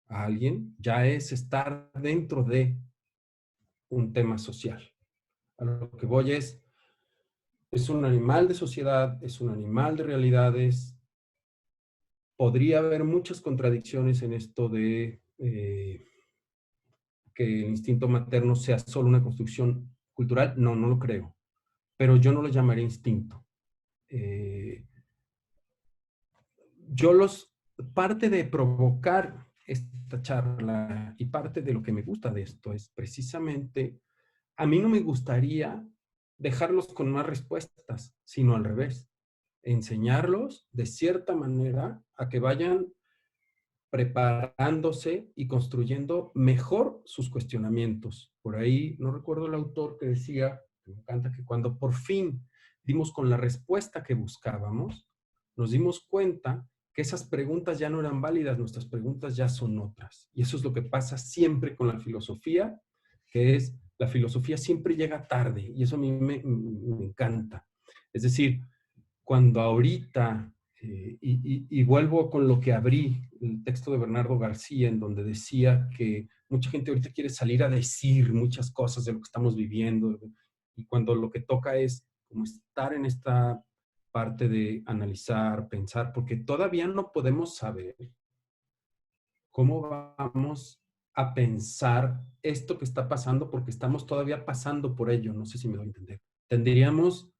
a alguien, ya es estar dentro de un tema social. A lo que voy es un animal de sociedad, es un animal de realidades. Podría haber muchas contradicciones en esto de que el instinto materno sea solo una construcción cultural. No, no lo creo. Pero yo no lo llamaría instinto. Eh, parte de provocar esta charla y parte de lo que me gusta de esto es precisamente, a mí no me gustaría dejarlos con más respuestas, sino al revés, enseñarlos de cierta manera a que vayan preparándose y construyendo mejor sus cuestionamientos. Por ahí, no recuerdo el autor que decía, me encanta, que cuando por fin dimos con la respuesta que buscábamos, nos dimos cuenta que esas preguntas ya no eran válidas, nuestras preguntas ya son otras. Y eso es lo que pasa siempre con la filosofía, que es, la filosofía siempre llega tarde, y eso a mí me encanta. Es decir, cuando ahorita, y vuelvo con lo que abrí, el texto de Bernardo García, en donde decía que mucha gente ahorita quiere salir a decir muchas cosas de lo que estamos viviendo, y cuando lo que toca es como estar en esta parte de analizar, pensar, porque todavía no podemos saber cómo vamos a pensar esto que está pasando, porque estamos todavía pasando por ello, no sé si me doy a entender. Tendríamos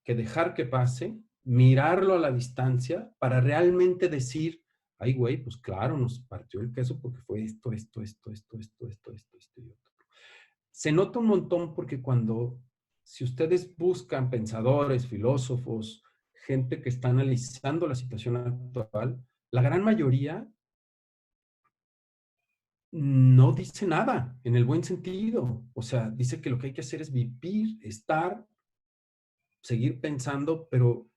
que dejar que pase, mirarlo a la distancia para realmente decir, ay, güey, pues claro, nos partió el queso porque fue esto y otro. Se nota un montón porque si ustedes buscan pensadores, filósofos, gente que está analizando la situación actual, la gran mayoría no dice nada en el buen sentido. O sea, dice que lo que hay que hacer es vivir, estar, seguir pensando, pero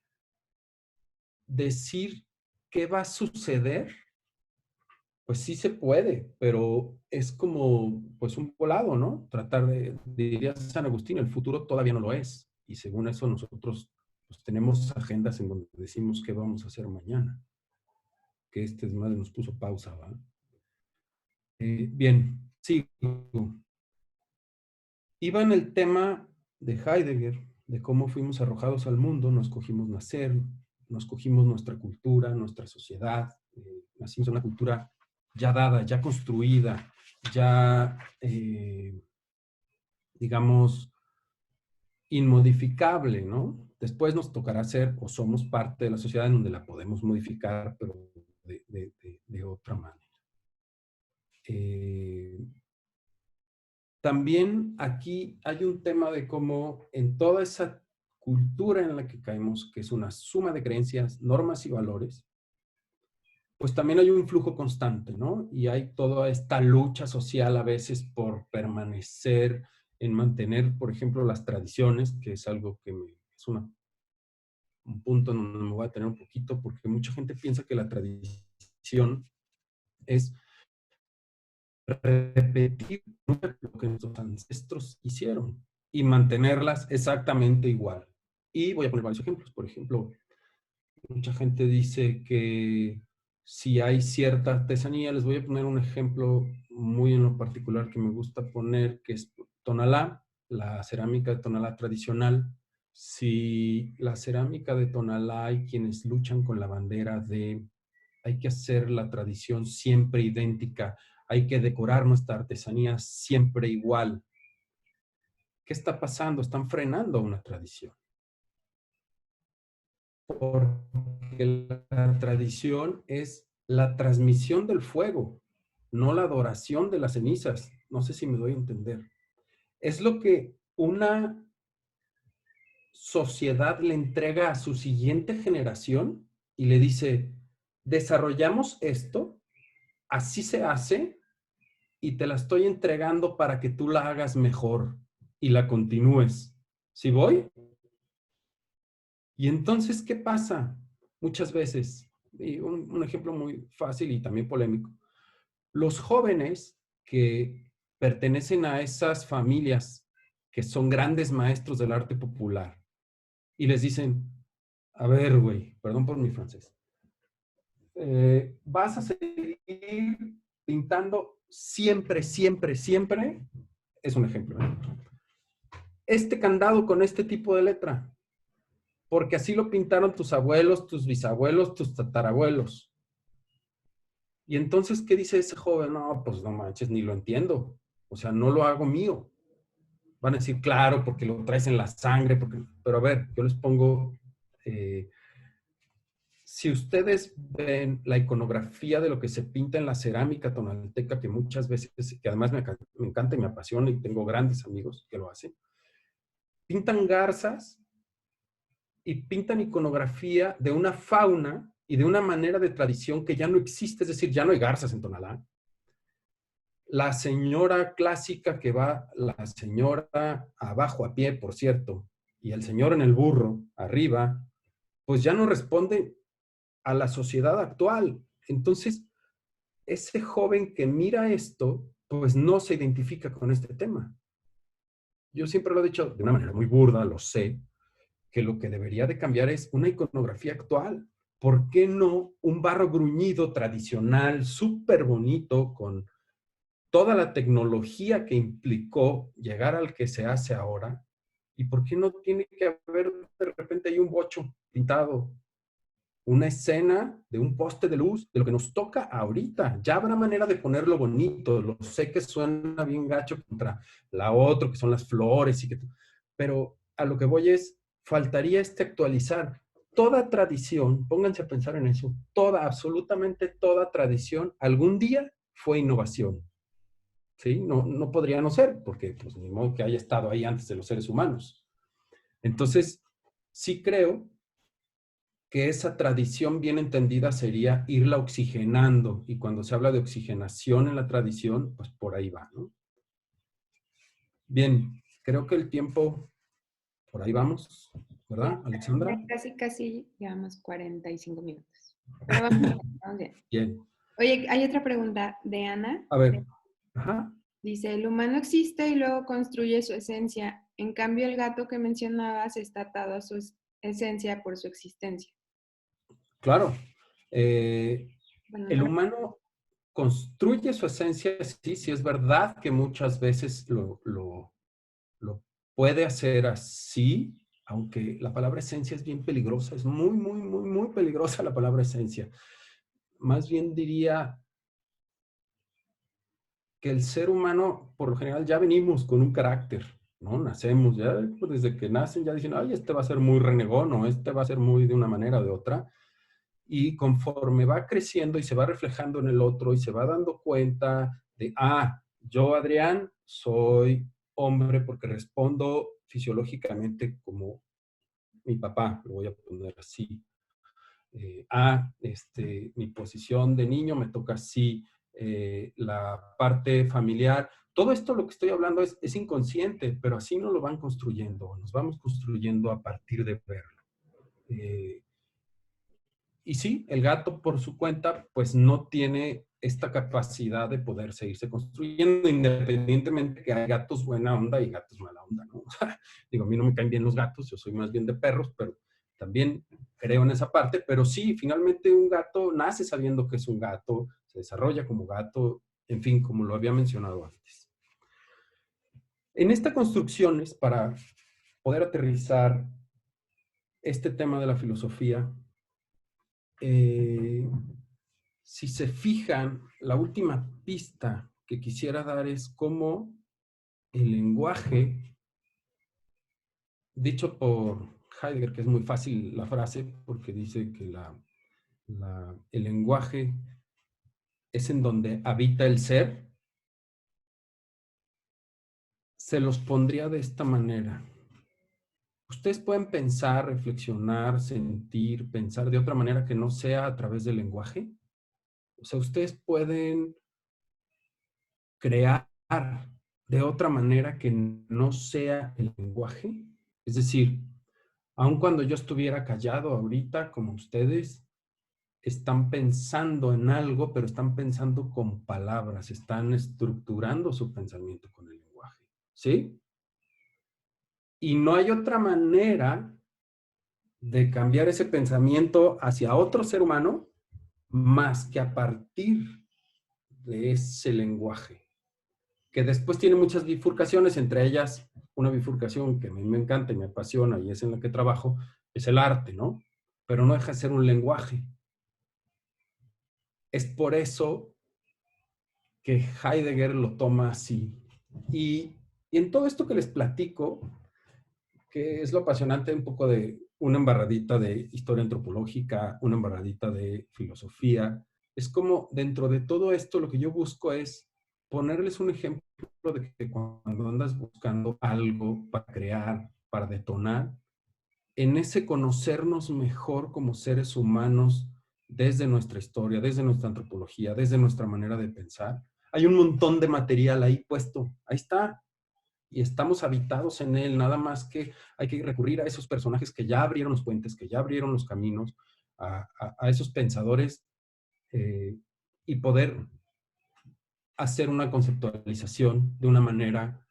decir qué va a suceder, pues sí se puede, pero es como pues un volado, ¿no? Tratar diría San Agustín, el futuro todavía no lo es. Y según eso nosotros pues, tenemos agendas en donde decimos qué vamos a hacer mañana. Que este desmadre nos puso pausa, ¿va? Bien, sigo. Iba en el tema de Heidegger, de cómo fuimos arrojados al mundo, nos cogimos nacer, nos cogimos nuestra cultura, nuestra sociedad, nacimos en una cultura ya dada, ya construida, ya, digamos, inmodificable, ¿no? después nos tocará ser o somos parte de la sociedad en donde la podemos modificar, pero de otra manera. También aquí hay un tema de cómo en toda esa cultura en la que caemos, que es una suma de creencias, normas y valores, pues también hay un flujo constante, ¿no? Y hay toda esta lucha social a veces por permanecer, en mantener, por ejemplo, las tradiciones, que es algo que es un punto en donde me voy a tener un poquito, porque mucha gente piensa que la tradición es repetir lo que nuestros ancestros hicieron y mantenerlas exactamente igual. Y voy a poner varios ejemplos. Por ejemplo, mucha gente dice que si hay cierta artesanía, les voy a poner un ejemplo muy en lo particular que me gusta poner, que es Tonalá, la cerámica de Tonalá tradicional. Si la cerámica de Tonalá hay quienes luchan con la bandera de hay que hacer la tradición siempre idéntica, hay que decorar nuestra artesanía siempre igual. ¿Qué está pasando? Están frenando una tradición. Porque la tradición es la transmisión del fuego, no la adoración de las cenizas. No sé si me doy a entender. Es lo que una sociedad le entrega a su siguiente generación y le dice, desarrollamos esto, así se hace y te la estoy entregando para que tú la hagas mejor y la continúes. ¿Sí voy? Y entonces, ¿qué pasa? Muchas veces, y un ejemplo muy fácil y también polémico, los jóvenes que pertenecen a esas familias que son grandes maestros del arte popular y les dicen, a ver, güey, perdón por mi francés, vas a seguir pintando siempre, siempre, siempre, es un ejemplo, ¿eh? Este candado con este tipo de letra, porque así lo pintaron tus abuelos, tus bisabuelos, tus tatarabuelos. Y entonces, ¿qué dice ese joven? No, pues no manches, ni lo entiendo. O sea, no lo hago mío. Van a decir, claro, porque lo traes en la sangre, porque... pero a ver, yo les pongo, si ustedes ven la iconografía de lo que se pinta en la cerámica tonalteca, que muchas veces, que además me encanta y me apasiona y tengo grandes amigos que lo hacen, pintan garzas y pintan iconografía de una fauna y de una manera de tradición que ya no existe, es decir, ya no hay garzas en Tonalá. La señora clásica que va, la señora abajo a pie, por cierto, y el señor en el burro, arriba, pues ya no responde a la sociedad actual. Entonces, ese joven que mira esto, pues no se identifica con este tema. Yo siempre lo he dicho de una manera muy burda, lo sé, que lo que debería de cambiar es una iconografía actual. ¿Por qué no un barro gruñido tradicional, súper bonito, con toda la tecnología que implicó llegar al que se hace ahora? ¿Y por qué no tiene que haber de repente ahí un bocho pintado? Una escena de un poste de luz, de lo que nos toca ahorita. Ya habrá manera de ponerlo bonito. Lo sé que suena bien gacho contra la otra, que son las flores, y que, pero a lo que voy es, faltaría actualizar. Toda tradición, pónganse a pensar en eso, toda, absolutamente toda tradición, algún día fue innovación. ¿Sí? No, no podría no ser, porque pues ni modo que haya estado ahí antes de los seres humanos. Entonces, sí creo que esa tradición bien entendida sería irla oxigenando, y cuando se habla de oxigenación en la tradición, pues por ahí va, ¿no? Bien, creo que el tiempo, por ahí vamos, ¿verdad, Alexandra? Casi llevamos 45 minutos. Pero vamos bien, vamos bien. Bien. Oye, hay otra pregunta de Ana. A ver. Ajá. Dice, el humano existe y luego construye su esencia. En cambio, el gato que mencionabas está atado a su esencia por su existencia. Claro. Bueno, El humano construye su esencia, sí, sí es verdad que muchas veces lo puede hacer así, aunque la palabra esencia es bien peligrosa, es muy, muy, muy, muy peligrosa la palabra esencia. Más bien diría que el ser humano, por lo general, ya venimos con un carácter. ¿no? Nacemos ya, pues desde que nacen ya dicen, ay, este va a ser muy renegón, o este va a ser muy de una manera o de otra. Y conforme va creciendo y se va reflejando en el otro y se va dando cuenta de, yo, Adrián, soy hombre porque respondo fisiológicamente como mi papá, lo voy a poner así. Mi posición de niño me toca así, la parte familiar. Todo esto lo que estoy hablando es inconsciente, pero así nos lo van construyendo, nos vamos construyendo a partir de verlo. Y sí, el gato por su cuenta, pues no tiene esta capacidad de poder seguirse construyendo, independientemente que hay gatos buena onda y gatos mala onda, ¿no? O sea, digo, a mí no me caen bien los gatos, yo soy más bien de perros, pero también creo en esa parte, pero sí, finalmente un gato nace sabiendo que es un gato, se desarrolla como gato, en fin, como lo había mencionado antes. En esta construcción es para poder aterrizar este tema de la filosofía. Si se fijan, la última pista que quisiera dar es cómo el lenguaje, dicho por Heidegger, que es muy fácil la frase, porque dice que el lenguaje es en donde habita el ser, se los pondría de esta manera. Ustedes pueden pensar, reflexionar, sentir, pensar de otra manera que no sea a través del lenguaje. O sea, ustedes pueden crear de otra manera que no sea el lenguaje. Es decir, aun cuando yo estuviera callado ahorita, como ustedes, están pensando en algo, pero están pensando con palabras, están estructurando su pensamiento con el lenguaje. ¿Sí? Y no hay otra manera de cambiar ese pensamiento hacia otro ser humano más que a partir de ese lenguaje, que después tiene muchas bifurcaciones, entre ellas una bifurcación que a mí me encanta y me apasiona y es en la que trabajo, es el arte, ¿no? Pero no deja de ser un lenguaje. Es por eso que Heidegger lo toma así. Y en todo esto que les platico, que es lo apasionante un poco de una embarradita de historia antropológica, una embarradita de filosofía, es como dentro de todo esto lo que yo busco es ponerles un ejemplo de que cuando andas buscando algo para crear, para detonar, en ese conocernos mejor como seres humanos desde nuestra historia, desde nuestra antropología, desde nuestra manera de pensar, hay un montón de material ahí puesto, ahí está, y estamos habitados en él, nada más que hay que recurrir a esos personajes que ya abrieron los puentes, que ya abrieron los caminos, a esos pensadores y poder hacer una conceptualización de una manera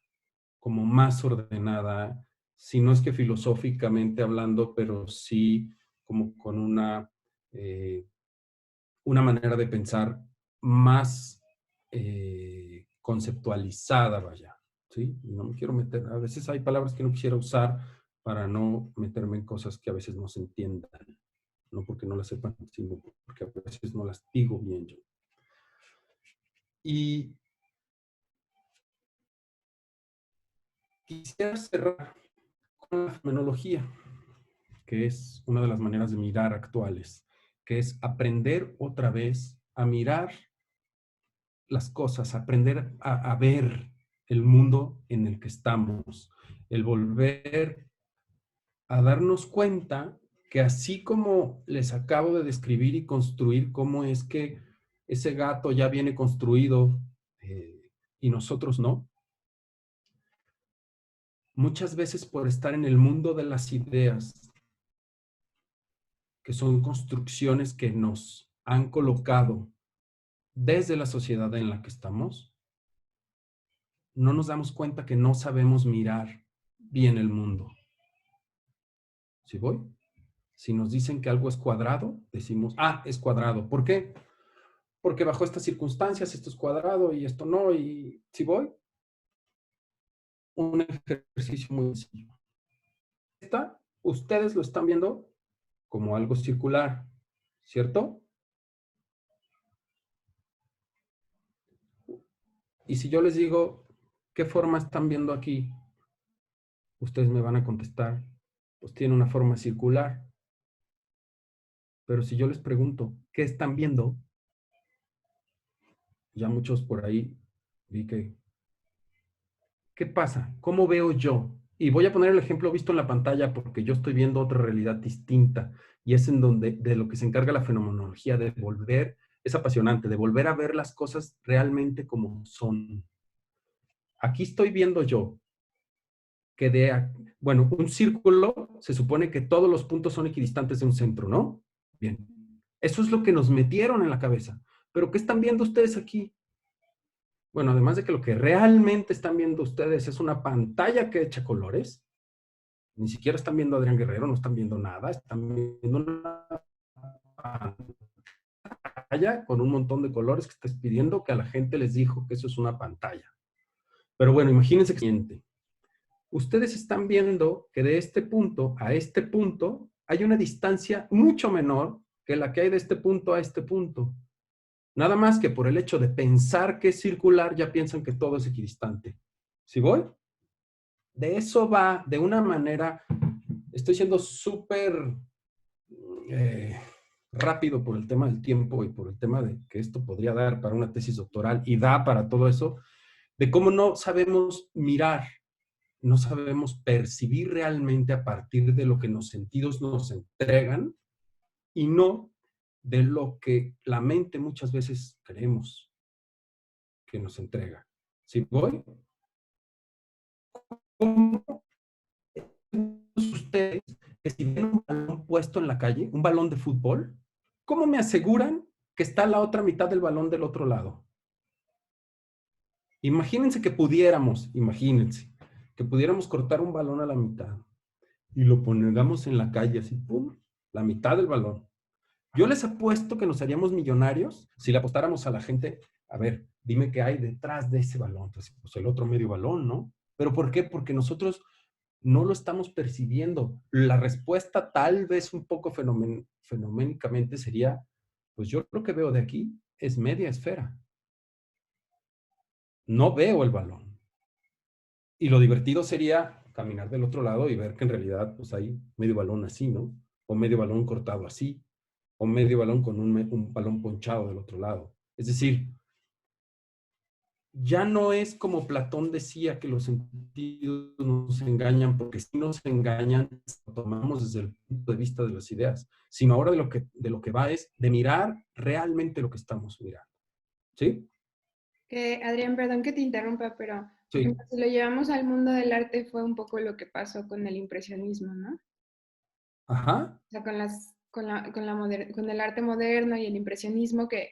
como más ordenada, si no es que filosóficamente hablando, pero sí como con una manera de pensar más conceptualizada, vaya, ¿sí? Y no me quiero meter, a veces hay palabras que no quisiera usar para no meterme en cosas que a veces no se entiendan, no porque no las sepan, sino porque a veces no las digo bien yo. Y quisiera cerrar con la fenomenología, que es una de las maneras de mirar actuales, que es aprender otra vez a mirar las cosas, aprender a ver el mundo en el que estamos, el volver a darnos cuenta que así como les acabo de describir y construir cómo es que ese gato ya viene construido y nosotros no, muchas veces por estar en el mundo de las ideas, que son construcciones que nos han colocado desde la sociedad en la que estamos, no nos damos cuenta que no sabemos mirar bien el mundo. ¿Sí voy? Si nos dicen que algo es cuadrado, decimos, es cuadrado. ¿Por qué? Porque bajo estas circunstancias esto es cuadrado y esto no. Y si voy, un ejercicio muy sencillo. Ustedes lo están viendo como algo circular, ¿cierto? Y si yo les digo, ¿qué forma están viendo aquí? ustedes me van a contestar, pues tiene una forma circular. Pero si yo les pregunto, ¿qué están viendo? Ya muchos por ahí vi que, ¿qué pasa? ¿Cómo veo yo? Y voy a poner el ejemplo visto en la pantalla porque yo estoy viendo otra realidad distinta y es en donde de lo que se encarga la fenomenología, de volver, es apasionante, de volver a ver las cosas realmente como son. Aquí estoy viendo yo que bueno, un círculo se supone que todos los puntos son equidistantes de un centro, ¿no? Bien. Eso es lo que nos metieron en la cabeza. Pero ¿qué están viendo ustedes aquí? Bueno, además de que lo que realmente están viendo ustedes es una pantalla que echa colores, ni siquiera están viendo a Adrián Guerrero, no están viendo nada, están viendo una pantalla con un montón de colores que estás pidiendo que a la gente les dijo que eso es una pantalla. Pero bueno, imagínense que siguiente. Ustedes están viendo que de este punto a este punto hay una distancia mucho menor que la que hay de este punto a este punto. Nada más que por el hecho de pensar que es circular, ya piensan que todo es equidistante. ¿Sí voy? De eso va, de una manera, estoy siendo súper rápido por el tema del tiempo y por el tema de que esto podría dar para una tesis doctoral y da para todo eso, de cómo no sabemos mirar, no sabemos percibir realmente a partir de lo que los sentidos nos entregan y no de lo que la mente muchas veces creemos que nos entrega. ¿Sí voy? ¿Cómo ustedes que si ven un balón puesto en la calle, un balón de fútbol, cómo me aseguran que está la otra mitad del balón del otro lado? Imagínense que pudiéramos, imagínense, que pudiéramos cortar un balón a la mitad y lo pongamos en la calle así, pum, la mitad del balón. Yo les apuesto que nos haríamos millonarios si le apostáramos a la gente, a ver, dime qué hay detrás de ese balón. Entonces, pues el otro medio balón, ¿no? ¿Pero por qué? Porque nosotros no lo estamos percibiendo. La respuesta tal vez un poco fenoménicamente sería, pues yo lo que veo de aquí es media esfera. No veo el balón. Y lo divertido sería caminar del otro lado y ver que en realidad pues hay medio balón así, ¿no? O medio balón cortado así, o medio balón con un balón ponchado del otro lado. Es decir, ya no es como Platón decía que los sentidos nos engañan, porque si nos engañan, lo tomamos desde el punto de vista de las ideas, sino ahora de lo que va es de mirar realmente lo que estamos mirando. ¿Sí? Que, Adrián, perdón que te interrumpa, pero Sí. si lo llevamos al mundo del arte fue un poco lo que pasó con el impresionismo, ¿no? Ajá. O sea, con el arte moderno y el impresionismo que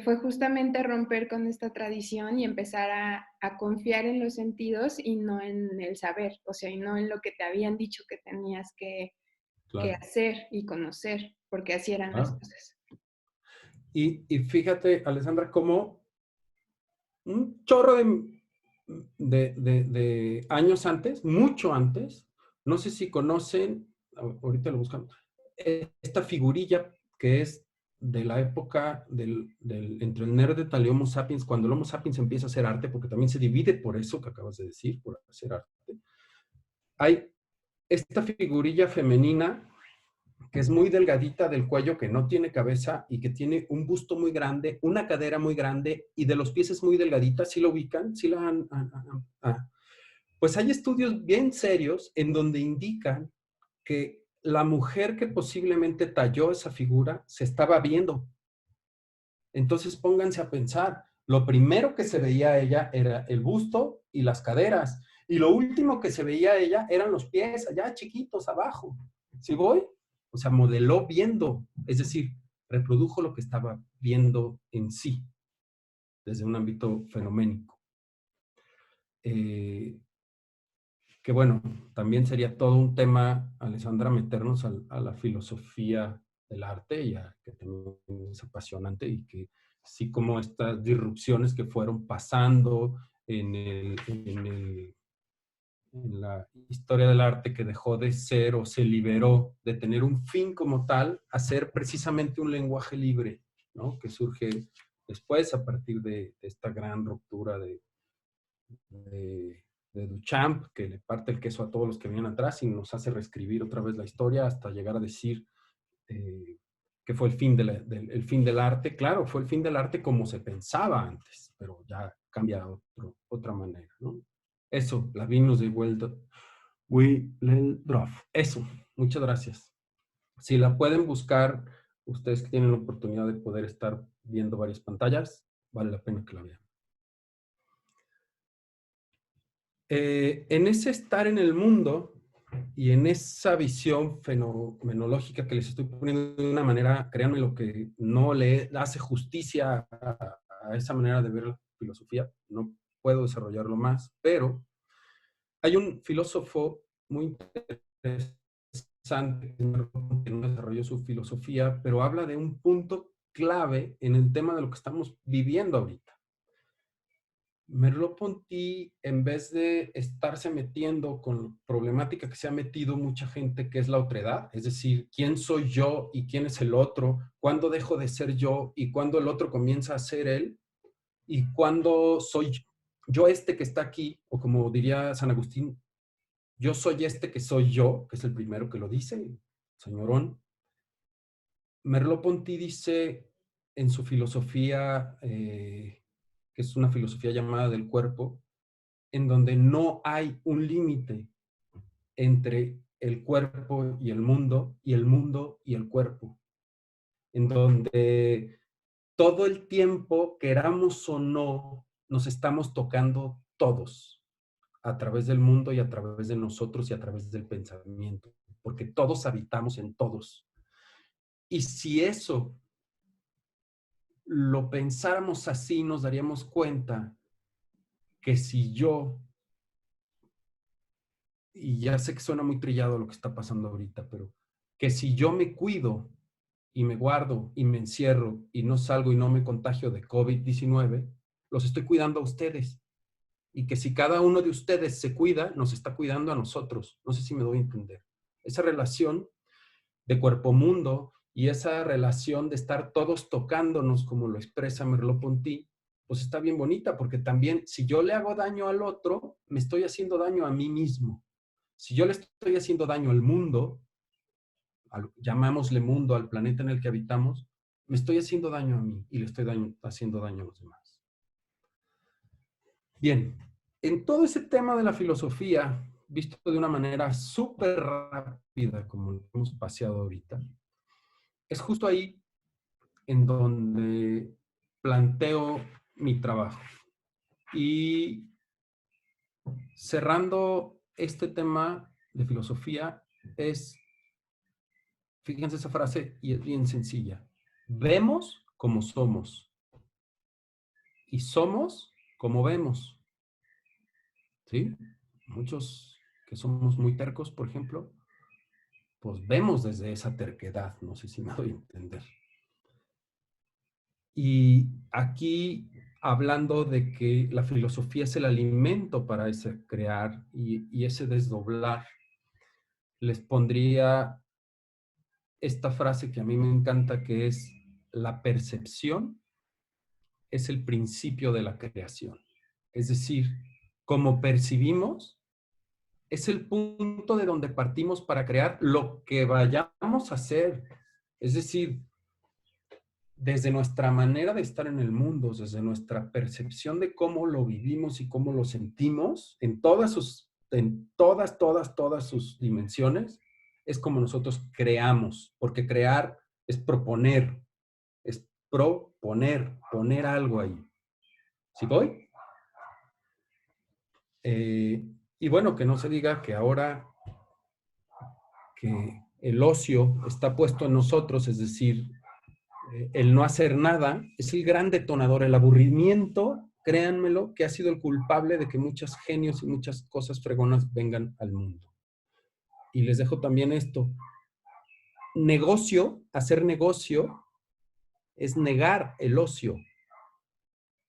fue justamente romper con esta tradición y empezar a confiar en los sentidos y no en el saber, o sea, y no en lo que te habían dicho que tenías que Claro, hacer y conocer, porque así eran las claro. cosas. Y fíjate, Alessandra, como un chorro de años antes, mucho antes, no sé si conocen, ahorita lo buscamos, esta figurilla que es de la época entre el Neandertal y Homo sapiens, cuando el Homo sapiens empieza a hacer arte, porque también se divide por eso que acabas de decir, por hacer arte. Hay esta figurilla femenina que es muy delgadita del cuello, que no tiene cabeza y que tiene un busto muy grande, una cadera muy grande y de los pies es muy delgadita. ¿Sí lo ubican? ¿Sí la han? Pues hay estudios bien serios en donde indican que la mujer que posiblemente talló esa figura se estaba viendo. Entonces pónganse a pensar, lo primero que se veía a ella era el busto y las caderas, y lo último que se veía a ella eran los pies allá chiquitos abajo. ¿Sí voy? O sea, modeló viendo, es decir, reprodujo lo que estaba viendo en sí, desde un ámbito fenoménico. Que bueno, también sería todo un tema, Alessandra, meternos a la filosofía del arte, ya que también es apasionante y que sí como estas disrupciones que fueron pasando en la historia del arte, que dejó de ser o se liberó de tener un fin como tal a ser precisamente un lenguaje libre, ¿no? Que surge después a partir de esta gran ruptura de Duchamp, que le parte el queso a todos los que vienen atrás y nos hace reescribir otra vez la historia hasta llegar a decir que fue el fin, el fin del arte. Claro, fue el fin del arte como se pensaba antes, pero ya cambia otra manera, ¿no? Eso, la Venus de Willendorf. Eso, muchas gracias. Si la pueden buscar, ustedes que tienen la oportunidad de poder estar viendo varias pantallas, vale la pena que la vean. En ese estar en el mundo y en esa visión fenomenológica que les estoy poniendo de una manera, créanme, lo que no le hace justicia a esa manera de ver la filosofía, no puedo desarrollarlo más, pero hay un filósofo muy interesante que no desarrolló su filosofía, pero habla de un punto clave en el tema de lo que estamos viviendo ahorita. Merleau-Ponty, en vez de estarse metiendo con la problemática que se ha metido mucha gente, que es la otredad, es decir, quién soy yo y quién es el otro, cuándo dejo de ser yo y cuándo el otro comienza a ser él, y cuándo soy yo este que está aquí, o como diría San Agustín, yo soy este que soy yo, que es el primero que lo dice, señorón. Merleau-Ponty dice en su filosofía, que es una filosofía llamada del cuerpo, en donde no hay un límite entre el cuerpo y el mundo y el cuerpo, en donde todo el tiempo, queramos o no, nos estamos tocando todos, a través del mundo y a través de nosotros y a través del pensamiento, porque todos habitamos en todos. Y si eso lo pensáramos así, nos daríamos cuenta que si yo, y ya sé que suena muy trillado lo que está pasando ahorita, pero que si yo me cuido y me guardo y me encierro y no salgo y no me contagio de COVID-19, los estoy cuidando a ustedes. Y que si cada uno de ustedes se cuida, nos está cuidando a nosotros. No sé si me doy a entender. Esa relación de cuerpo-mundo y esa relación de estar todos tocándonos, como lo expresa Merleau-Ponty, pues está bien bonita, porque también si yo le hago daño al otro, me estoy haciendo daño a mí mismo. Si yo le estoy haciendo daño al mundo, llamámosle mundo al planeta en el que habitamos, me estoy haciendo daño a mí y le estoy haciendo daño a los demás. Bien, en todo ese tema de la filosofía, visto de una manera súper rápida, como lo hemos paseado ahorita, es justo ahí en donde planteo mi trabajo. Y cerrando este tema de filosofía es, fíjense esa frase y es bien sencilla. Vemos como somos y somos como vemos. ¿Sí? Muchos que somos muy tercos, por ejemplo, pues vemos desde esa terquedad, no sé si me doy a entender. Y aquí, hablando de que la filosofía es el alimento para ese crear y ese desdoblar, les pondría esta frase que a mí me encanta, que es: la percepción es el principio de la creación. Es decir, como percibimos, es el punto de donde partimos para crear lo que vayamos a hacer. Es decir, desde nuestra manera de estar en el mundo, desde nuestra percepción de cómo lo vivimos y cómo lo sentimos, en todas sus dimensiones, es como nosotros creamos, porque crear es proponer, poner algo ahí. ¿Sí voy? Y bueno, que no se diga que ahora que el ocio está puesto en nosotros, es decir, el no hacer nada, es el gran detonador. El aburrimiento, créanmelo, que ha sido el culpable de que muchos genios y muchas cosas fregonas vengan al mundo. Y les dejo también esto. Negocio, hacer negocio, es negar el ocio.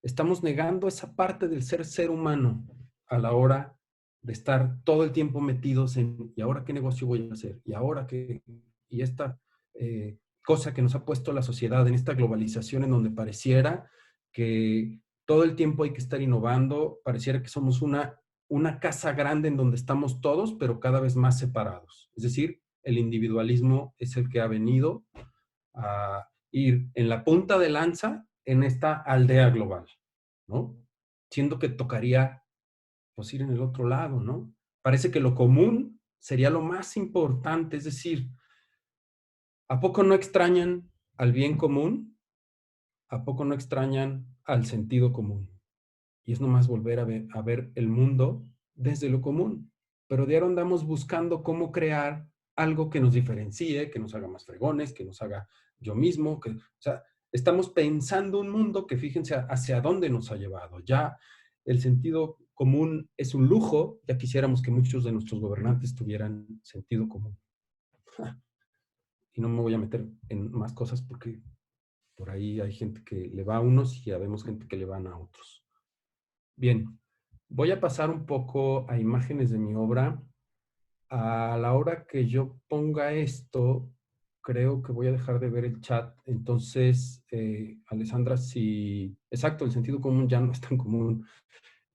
Estamos negando esa parte del ser humano a la hora de estar todo el tiempo metidos en, ¿y ahora qué negocio voy a hacer? ¿Y ahora qué? Y esta cosa que nos ha puesto la sociedad en esta globalización en donde pareciera que todo el tiempo hay que estar innovando, pareciera que somos una una casa grande en donde estamos todos, pero cada vez más separados. Es decir, el individualismo es el que ha venido a ir en la punta de lanza en esta aldea global, ¿no? Siendo que tocaría, pues, ir en el otro lado, ¿no? Parece que lo común sería lo más importante, es decir, ¿a poco no extrañan al bien común? ¿A poco no extrañan al sentido común? Y es nomás volver a ver el mundo desde lo común. Pero de ahora andamos buscando cómo crear algo que nos diferencie, que nos haga más fregones, que nos haga yo mismo. O sea, estamos pensando un mundo que fíjense hacia dónde nos ha llevado. Ya el sentido común es un lujo, ya quisiéramos que muchos de nuestros gobernantes tuvieran sentido común. Y no me voy a meter en más cosas porque por ahí hay gente que le va a unos y ya vemos gente que le van a otros. Bien, voy a pasar un poco a imágenes de mi obra. A la hora que yo ponga esto, creo que voy a dejar de ver el chat. Entonces, Alessandra, si... Exacto, el sentido común ya no es tan común.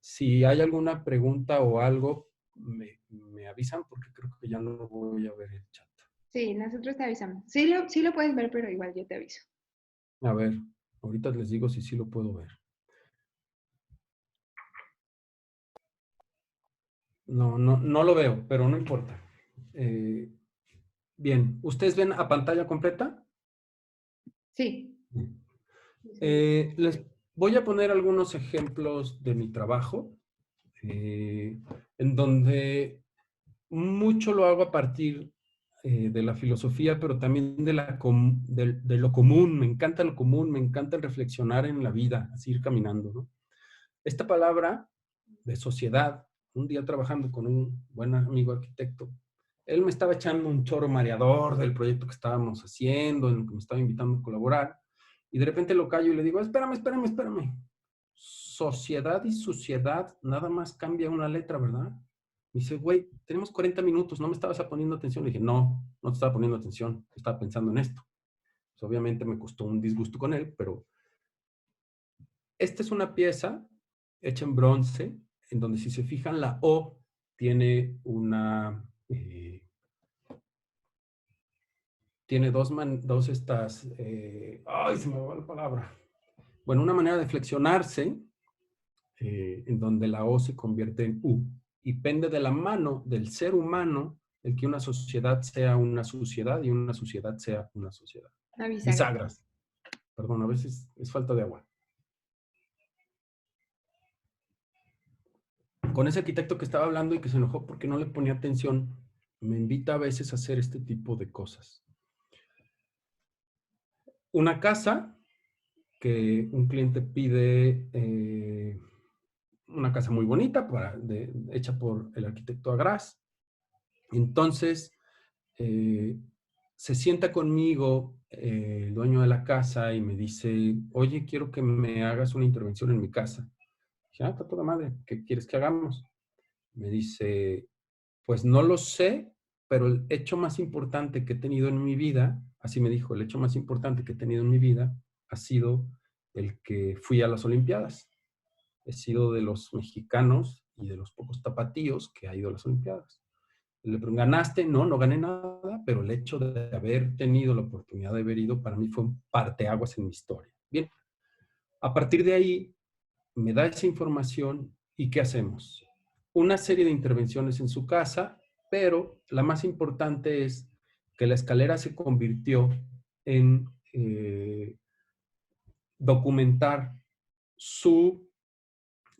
Si hay alguna pregunta o algo, me avisan porque creo que ya no voy a ver el chat. Sí, nosotros te avisamos. Sí lo puedes ver, pero igual yo te aviso. A ver, ahorita les digo si sí lo puedo ver. No lo veo, pero no importa. Bien, ¿ustedes ven a pantalla completa? Sí. Les voy a poner algunos ejemplos de mi trabajo, en donde mucho lo hago a partir de la filosofía, pero también de lo común. Me encanta lo común, me encanta el reflexionar en la vida, así ir caminando, ¿no? Esta palabra de sociedad, un día trabajando con un buen amigo arquitecto, él me estaba echando un chorro mareador del proyecto que estábamos haciendo, en el que me estaba invitando a colaborar, y de repente lo callo y le digo, espérame. Sociedad y suciedad, nada más cambia una letra, ¿verdad? Me dice, güey, tenemos 40 minutos, ¿no me estabas poniendo atención? Le dije, no te estaba poniendo atención, estaba pensando en esto. Pues obviamente me costó un disgusto con él, pero esta es una pieza hecha en bronce, en donde si se fijan la O tiene una... tiene dos estas... ¡ay, se me va la palabra! Bueno, una manera de flexionarse, en donde la O se convierte en U, y pende de la mano del ser humano el que una sociedad sea una sociedad y una sociedad sea una sociedad. Bisagras. Perdón, a veces es falta de agua. Con ese arquitecto que estaba hablando y que se enojó porque no le ponía atención, me invita a veces a hacer este tipo de cosas. Una casa que un cliente pide, una casa muy bonita, hecha por el arquitecto Agras. Entonces, se sienta conmigo el dueño de la casa y me dice, oye, quiero que me hagas una intervención en mi casa. Dije, está toda madre, ¿qué quieres que hagamos? Me dice, pues no lo sé, pero el hecho más importante que he tenido en mi vida, así me dijo, el hecho más importante que he tenido en mi vida ha sido el que fui a las Olimpiadas. He sido de los mexicanos y de los pocos tapatíos que ha ido a las Olimpiadas. Le pregunté, ¿ganaste? No gané nada, pero el hecho de haber tenido la oportunidad de haber ido para mí fue un parteaguas en mi historia. Bien, a partir de ahí me da esa información y ¿qué hacemos? Una serie de intervenciones en su casa, pero la más importante es que la escalera se convirtió en documentar su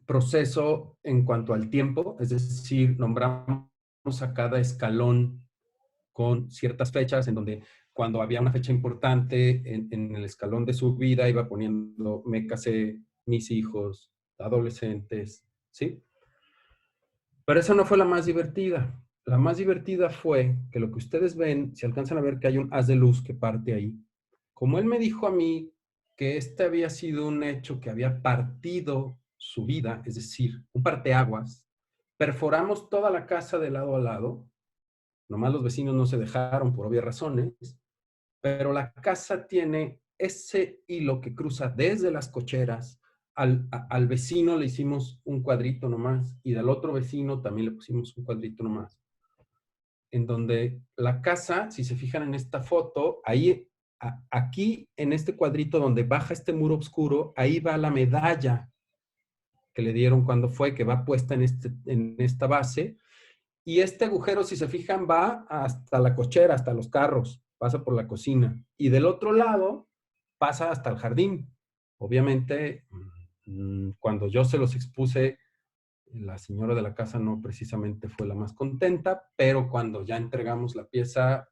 proceso en cuanto al tiempo, es decir, nombramos a cada escalón con ciertas fechas en donde cuando había una fecha importante en el escalón de su vida iba poniendo me casé, mis hijos, adolescentes, ¿sí? Pero esa no fue la más divertida. La más divertida fue que lo que ustedes ven, si alcanzan a ver que hay un haz de luz que parte ahí, como él me dijo a mí que este había sido un hecho que había partido su vida, es decir, un parteaguas, perforamos toda la casa de lado a lado, nomás los vecinos no se dejaron por obvias razones, pero la casa tiene ese hilo que cruza desde las cocheras al vecino le hicimos un cuadrito nomás y del otro vecino también le pusimos un cuadrito nomás. En donde la casa, si se fijan en esta foto, ahí, aquí en este cuadrito donde baja este muro oscuro, ahí va la medalla que le dieron cuando fue, que va puesta en esta base. Y este agujero, si se fijan, va hasta la cochera, hasta los carros, pasa por la cocina. Y del otro lado pasa hasta el jardín. Obviamente, cuando yo se los expuse, la señora de la casa no precisamente fue la más contenta, pero cuando ya entregamos la pieza,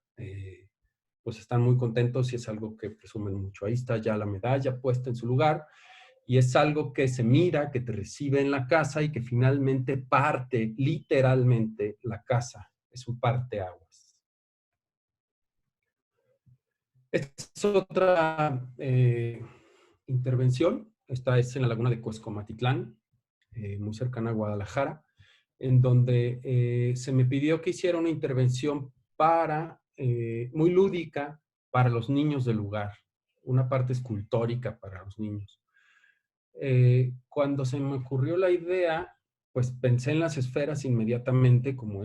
pues están muy contentos y es algo que presumen mucho. Ahí está ya la medalla puesta en su lugar y es algo que se mira, que te recibe en la casa y que finalmente parte literalmente la casa. Es un parteaguas. Esta es otra intervención. Esta es en la laguna de Cuescomatitlán, muy cercana a Guadalajara, en donde se me pidió que hiciera una intervención muy lúdica para los niños del lugar, una parte escultórica para los niños. Cuando se me ocurrió la idea, pues pensé en las esferas inmediatamente, como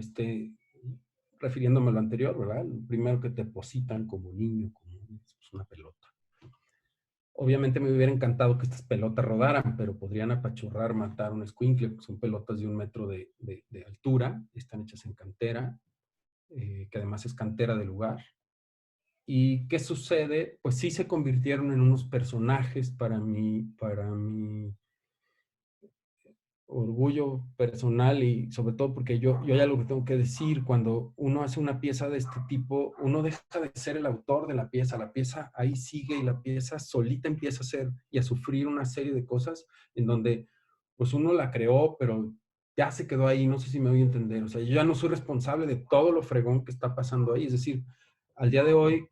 refiriéndome a lo anterior, ¿verdad? Lo primero que te depositan como niño, como es una pelota. Obviamente me hubiera encantado que estas pelotas rodaran, pero podrían apachurrar, matar un escuincle. Son pelotas de 1 metro de altura, están hechas en cantera, que además es cantera del lugar. ¿Y qué sucede? Pues sí se convirtieron en unos personajes para mi orgullo personal y sobre todo porque yo hay algo que tengo que decir. Cuando uno hace una pieza de este tipo, uno deja de ser el autor de la pieza ahí sigue y la pieza solita empieza a ser y a sufrir una serie de cosas en donde pues uno la creó, pero ya se quedó ahí, no sé si me voy a entender. O sea, yo ya no soy responsable de todo lo fregón que está pasando ahí. Es decir, al día de hoy,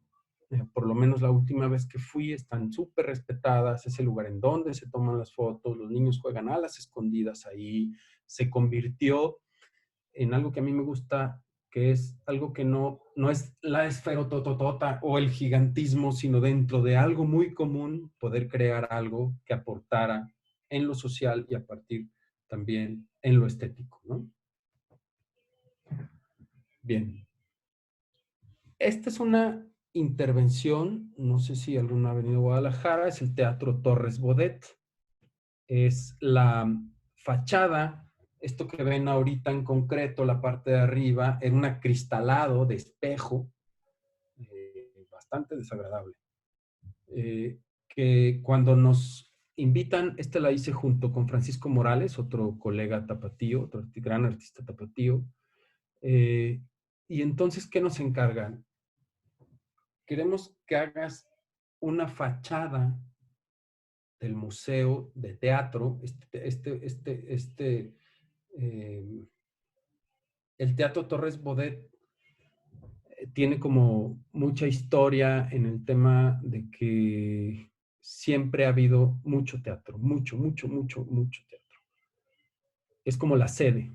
por lo menos la última vez que fui, están súper respetadas, es el lugar en donde se toman las fotos, los niños juegan a las escondidas ahí, se convirtió en algo que a mí me gusta, que es algo que no es la esferotototota o el gigantismo, sino dentro de algo muy común, poder crear algo que aportara en lo social y a partir también en lo estético, ¿no? Bien. Esta es una intervención, no sé si alguna ha venido a Guadalajara, es el Teatro Torres Bodet. Es la fachada, esto que ven ahorita en concreto, la parte de arriba, era un acristalado de espejo, bastante desagradable. Que cuando nos invitan, la hice junto con Francisco Morales, otro colega tapatío, otro gran artista tapatío. Y entonces, ¿qué nos encargan? Queremos que hagas una fachada del museo de teatro, el Teatro Torres Bodet tiene como mucha historia en el tema de que siempre ha habido mucho teatro, mucho teatro. Es como la sede.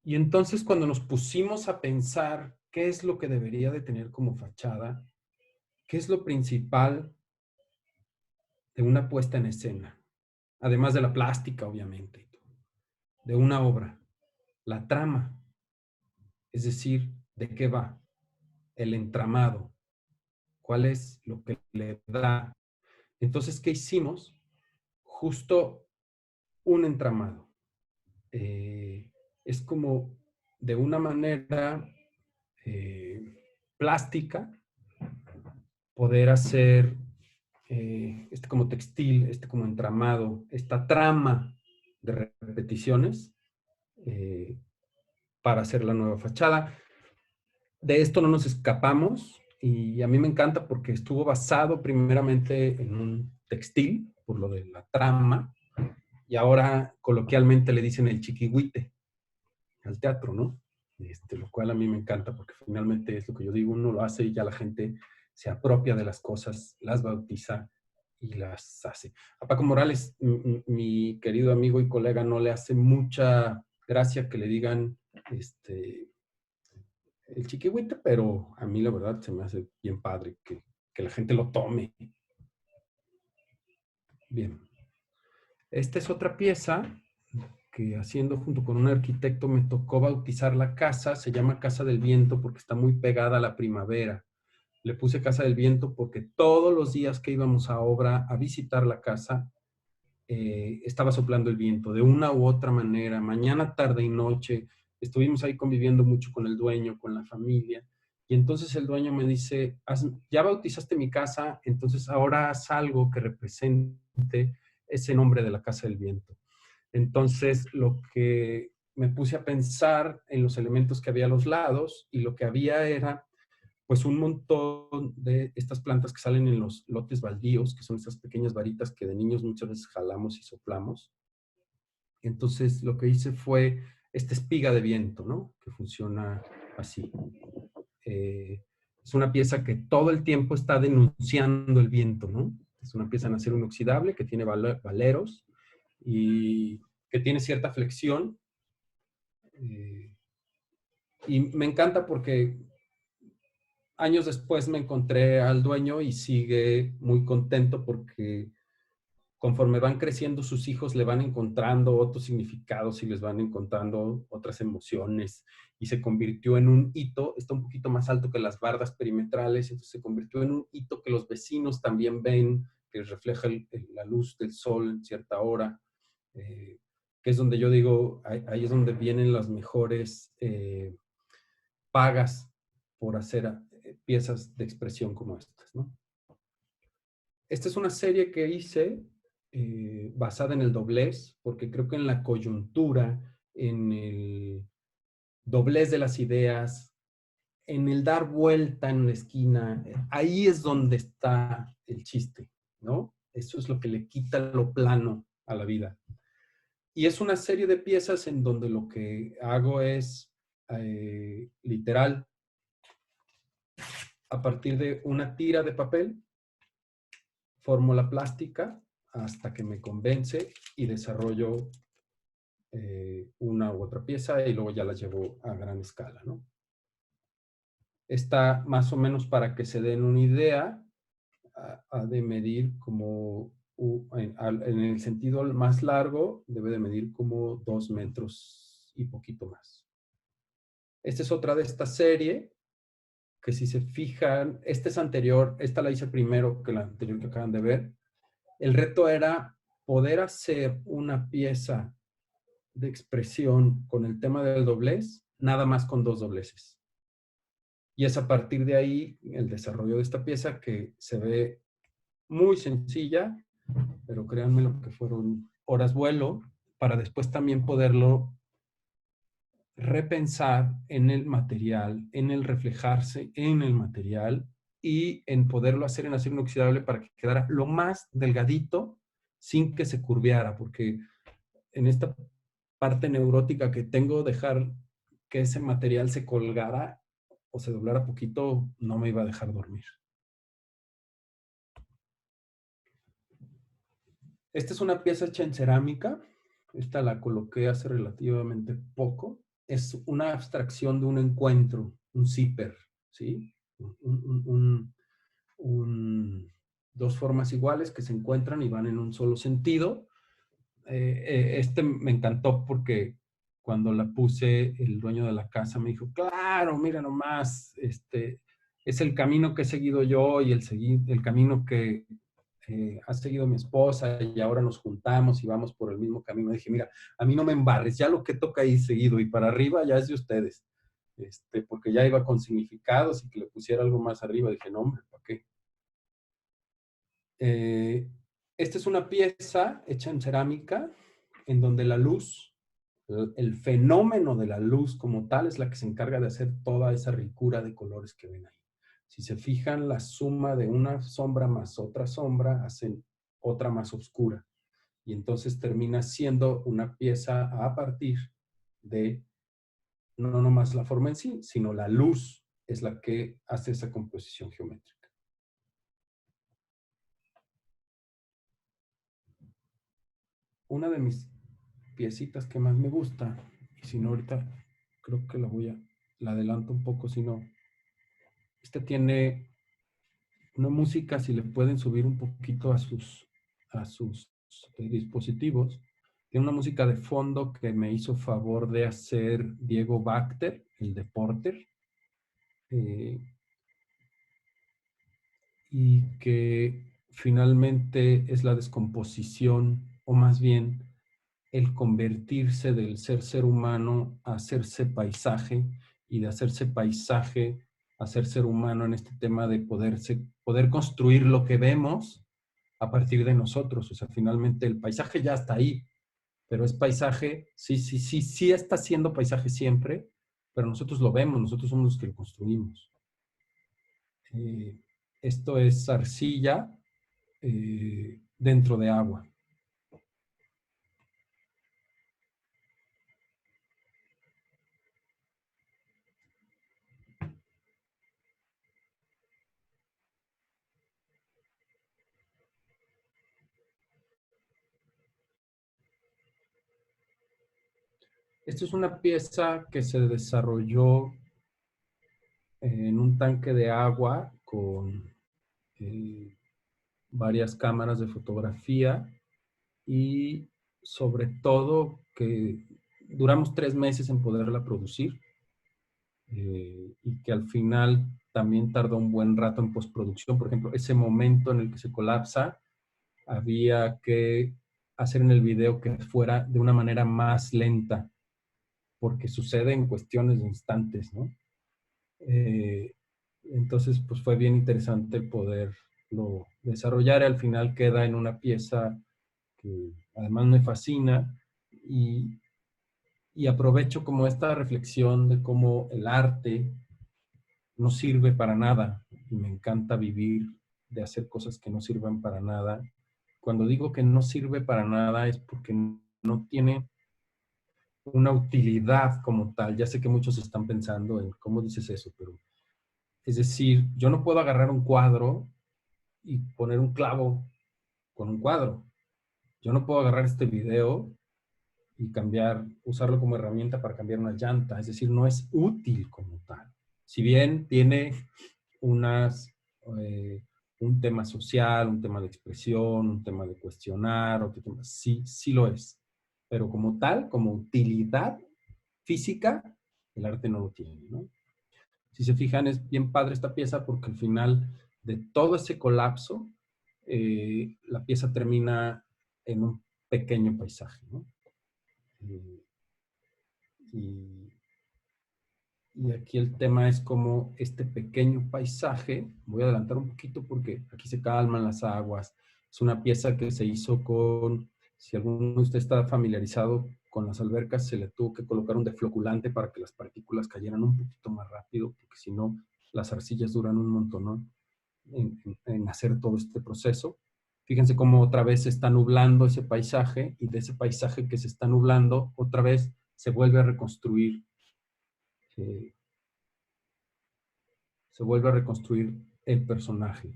Y entonces cuando nos pusimos a pensar qué es lo que debería de tener como fachada, qué es lo principal de una puesta en escena, además de la plástica, obviamente, de una obra, la trama, es decir, ¿de qué va? El entramado, ¿cuál es lo que le da? Entonces, ¿qué hicimos? Justo un entramado. Es como de una manera plástica poder hacer como textil, como entramado, esta trama de repeticiones para hacer la nueva fachada. De esto no nos escapamos y a mí me encanta porque estuvo basado primeramente en un textil, por lo de la trama, y ahora coloquialmente le dicen el chiquihuite al teatro, ¿no? Lo cual a mí me encanta porque finalmente es lo que yo digo, uno lo hace y ya la gente se apropia de las cosas, las bautiza y las hace. A Paco Morales, mi querido amigo y colega, no le hace mucha gracia que le digan el chiquihuite, pero a mí la verdad se me hace bien padre que la gente lo tome. Bien. Esta es otra pieza que haciendo junto con un arquitecto me tocó bautizar la casa. Se llama Casa del Viento porque está muy pegada a la primavera. Le puse Casa del Viento porque todos los días que íbamos a obra a visitar la casa, estaba soplando el viento de una u otra manera, mañana, tarde y noche. Estuvimos ahí conviviendo mucho con el dueño, con la familia. Y entonces el dueño me dice, ya bautizaste mi casa, entonces ahora haz algo que represente ese nombre de la Casa del Viento. Entonces lo que me puse a pensar en los elementos que había a los lados, y lo que había era pues un montón de estas plantas que salen en los lotes baldíos, que son estas pequeñas varitas que de niños muchas veces jalamos y soplamos. Entonces lo que hice fue esta espiga de viento, ¿no? Que funciona así. Es una pieza que todo el tiempo está denunciando el viento, ¿no? Es una pieza en acero inoxidable que tiene valeros y que tiene cierta flexión. Y me encanta porque años después me encontré al dueño y sigue muy contento porque conforme van creciendo sus hijos le van encontrando otros significados y les van encontrando otras emociones, y se convirtió en un hito. Está un poquito más alto que las bardas perimetrales, entonces se convirtió en un hito que los vecinos también ven, que refleja la luz del sol en cierta hora, que es donde yo digo, ahí es donde vienen las mejores pagas por hacer piezas de expresión como estas, ¿no? Esta es una serie que hice basada en el doblez, porque creo que en la coyuntura, en el doblez de las ideas, en el dar vuelta en la esquina, ahí es donde está el chiste, ¿no? Eso es lo que le quita lo plano a la vida. Y es una serie de piezas en donde lo que hago es literal, a partir de una tira de papel, formo la plástica hasta que me convence y desarrollo una u otra pieza y luego ya la llevo a gran escala, ¿no? Esta, más o menos para que se den una idea, ha de medir como, en el sentido más largo, debe de medir como 2 metros y poquito más. Esta es otra de esta serie, que si se fijan, esta es anterior, esta la hice primero que la anterior que acaban de ver. El reto era poder hacer una pieza de expresión con el tema del doblez, nada más con 2 dobleces. Y es a partir de ahí el desarrollo de esta pieza, que se ve muy sencilla, pero créanme lo que fueron horas vuelo para después también poderlo repensar en el material, en el reflejarse en el material y en poderlo hacer en acero inoxidable para que quedara lo más delgadito sin que se curveara, porque en esta parte neurótica que tengo, dejar que ese material se colgara o se doblara poquito no me iba a dejar dormir. Esta es una pieza hecha en cerámica. Esta la coloqué hace relativamente poco. Es una abstracción de un encuentro, un zipper, ¿sí? Dos formas iguales que se encuentran y van en un solo sentido. Este me encantó porque cuando la puse, el dueño de la casa me dijo, claro, mira nomás, es el camino que he seguido yo y el camino que ha seguido mi esposa, y ahora nos juntamos y vamos por el mismo camino. Dije, mira, a mí no me embarres, ya lo que toca ahí seguido y para arriba ya es de ustedes. Porque ya iba con significados y que le pusiera algo más arriba. Dije, no, hombre, ¿para qué? Esta es una pieza hecha en cerámica en donde la luz, el fenómeno de la luz como tal, es la que se encarga de hacer toda esa ricura de colores que ven ahí. Si se fijan, la suma de una sombra más otra sombra hacen otra más oscura. Y entonces termina siendo una pieza a partir de no nomás la forma en sí, sino la luz es la que hace esa composición geométrica. Una de mis piecitas que más me gusta, y si no ahorita creo que la adelanto un poco, si no, tiene una música, si le pueden subir un poquito a sus dispositivos. Tiene una música de fondo que me hizo favor de hacer Diego Bacter, el de Porter, y que finalmente es la descomposición, o más bien el convertirse del ser humano a hacerse paisaje, y de hacerse paisaje a ser humano, en este tema de poder construir lo que vemos a partir de nosotros. O sea, finalmente el paisaje ya está ahí, pero es paisaje, sí está siendo paisaje siempre, pero nosotros lo vemos, nosotros somos los que lo construimos. Esto es arcilla dentro de agua. Esto es una pieza que se desarrolló en un tanque de agua con varias cámaras de fotografía, y sobre todo que duramos 3 meses en poderla producir, y que al final también tardó un buen rato en postproducción. Por ejemplo, ese momento en el que se colapsa, había que hacer en el video que fuera de una manera más lenta, porque sucede en cuestiones de instantes, ¿no? Entonces, pues fue bien interesante poderlo desarrollar, y al final queda en una pieza que además me fascina, y aprovecho como esta reflexión de cómo el arte no sirve para nada, y me encanta vivir de hacer cosas que no sirven para nada. Cuando digo que no sirve para nada es porque no tiene una utilidad como tal. Ya sé que muchos están pensando en cómo dices eso, pero es decir, yo no puedo agarrar un cuadro y poner un clavo con un cuadro. Yo no puedo agarrar este video y usarlo como herramienta para cambiar una llanta. Es decir, no es útil como tal. Si bien tiene eh, un tema social, un tema de expresión, un tema de cuestionar, otro tema, sí lo es. Pero como tal, como utilidad física, el arte no lo tiene, ¿no? Si se fijan, es bien padre esta pieza porque al final de todo ese colapso, la pieza termina en un pequeño paisaje, ¿no? Y, y aquí el tema es como este pequeño paisaje, voy a adelantar un poquito porque aquí se calman las aguas. Es una pieza que se hizo si alguno de ustedes está familiarizado con las albercas, se le tuvo que colocar un defloculante para que las partículas cayeran un poquito más rápido, porque si no, las arcillas duran un montón, ¿no? en hacer todo este proceso. Fíjense cómo otra vez se está nublando ese paisaje, y de ese paisaje que se está nublando, otra vez se vuelve a reconstruir. Se vuelve a reconstruir el personaje.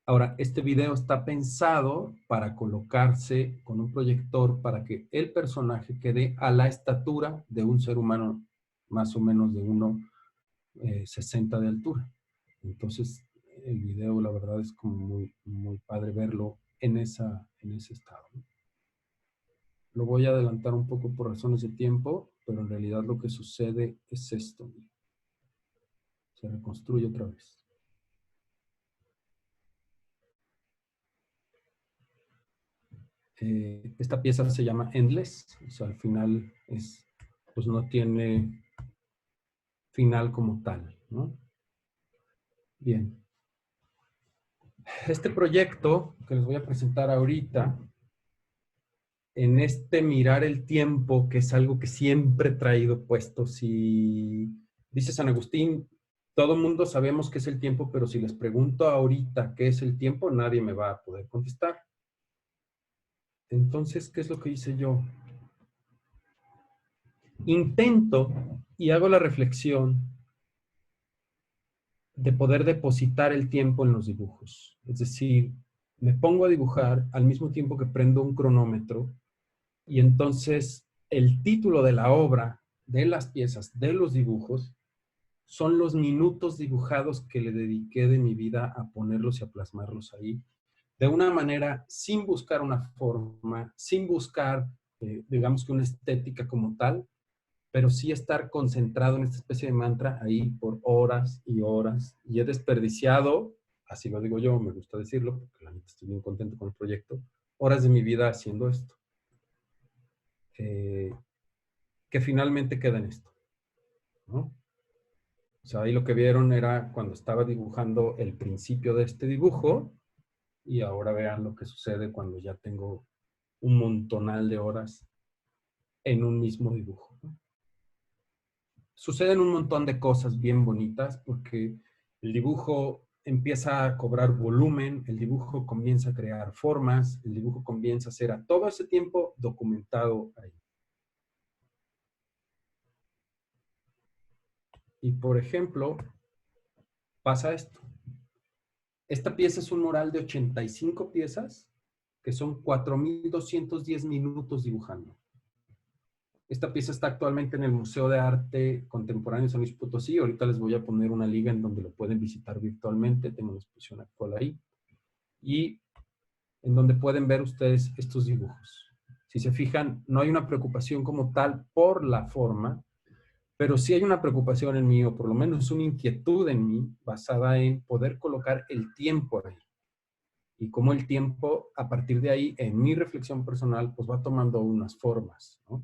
Ahora, este video está pensado para colocarse con un proyector para que el personaje quede a la estatura de un ser humano más o menos de 1,60 de altura. Entonces, el video, la verdad, es como muy padre verlo en ese estado, ¿no? Lo voy a adelantar un poco por razones de tiempo, pero en realidad lo que sucede es esto. Se reconstruye otra vez. Esta pieza se llama Endless, o sea, al final pues no tiene final como tal, ¿no? Bien. Este proyecto que les voy a presentar ahorita, en este mirar el tiempo, que es algo que siempre he traído puesto, si dice San Agustín, todo el mundo sabemos qué es el tiempo, pero si les pregunto ahorita qué es el tiempo, nadie me va a poder contestar. Entonces, ¿qué es lo que hice yo? Intento y hago la reflexión de poder depositar el tiempo en los dibujos. Es decir, me pongo a dibujar al mismo tiempo que prendo un cronómetro, y entonces el título de la obra, de las piezas, de los dibujos, son los minutos dibujados que le dediqué de mi vida a ponerlos y a plasmarlos ahí. de una manera sin buscar una forma, sin buscar, digamos que una estética como tal, pero sí estar concentrado en esta especie de mantra ahí por horas y horas. Y he desperdiciado, así lo digo yo, me gusta decirlo, porque la neta estoy bien contento con el proyecto, horas de mi vida haciendo esto. Que finalmente queda en esto, ¿no? O sea, ahí lo que vieron era cuando estaba dibujando el principio de este dibujo, y ahora vean lo que sucede cuando ya tengo un montonal de horas en un mismo dibujo, ¿no? Suceden un montón de cosas bien bonitas porque el dibujo empieza a cobrar volumen, el dibujo comienza a crear formas, el dibujo comienza a ser a todo ese tiempo documentado ahí. Y por ejemplo, pasa esto. Esta pieza es un mural de 85 piezas, que son 4,210 minutos dibujando. Esta pieza está actualmente en el Museo de Arte Contemporáneo de San Luis Potosí. Ahorita les voy a poner una liga en donde lo pueden visitar virtualmente. Tengo una exposición actual ahí. Y en donde pueden ver ustedes estos dibujos. Si se fijan, no hay una preocupación como tal por la forma, pero sí hay una preocupación en mí, o por lo menos una inquietud en mí, basada en poder colocar el tiempo ahí. Y cómo el tiempo, a partir de ahí, en mi reflexión personal, pues va tomando unas formas, ¿no?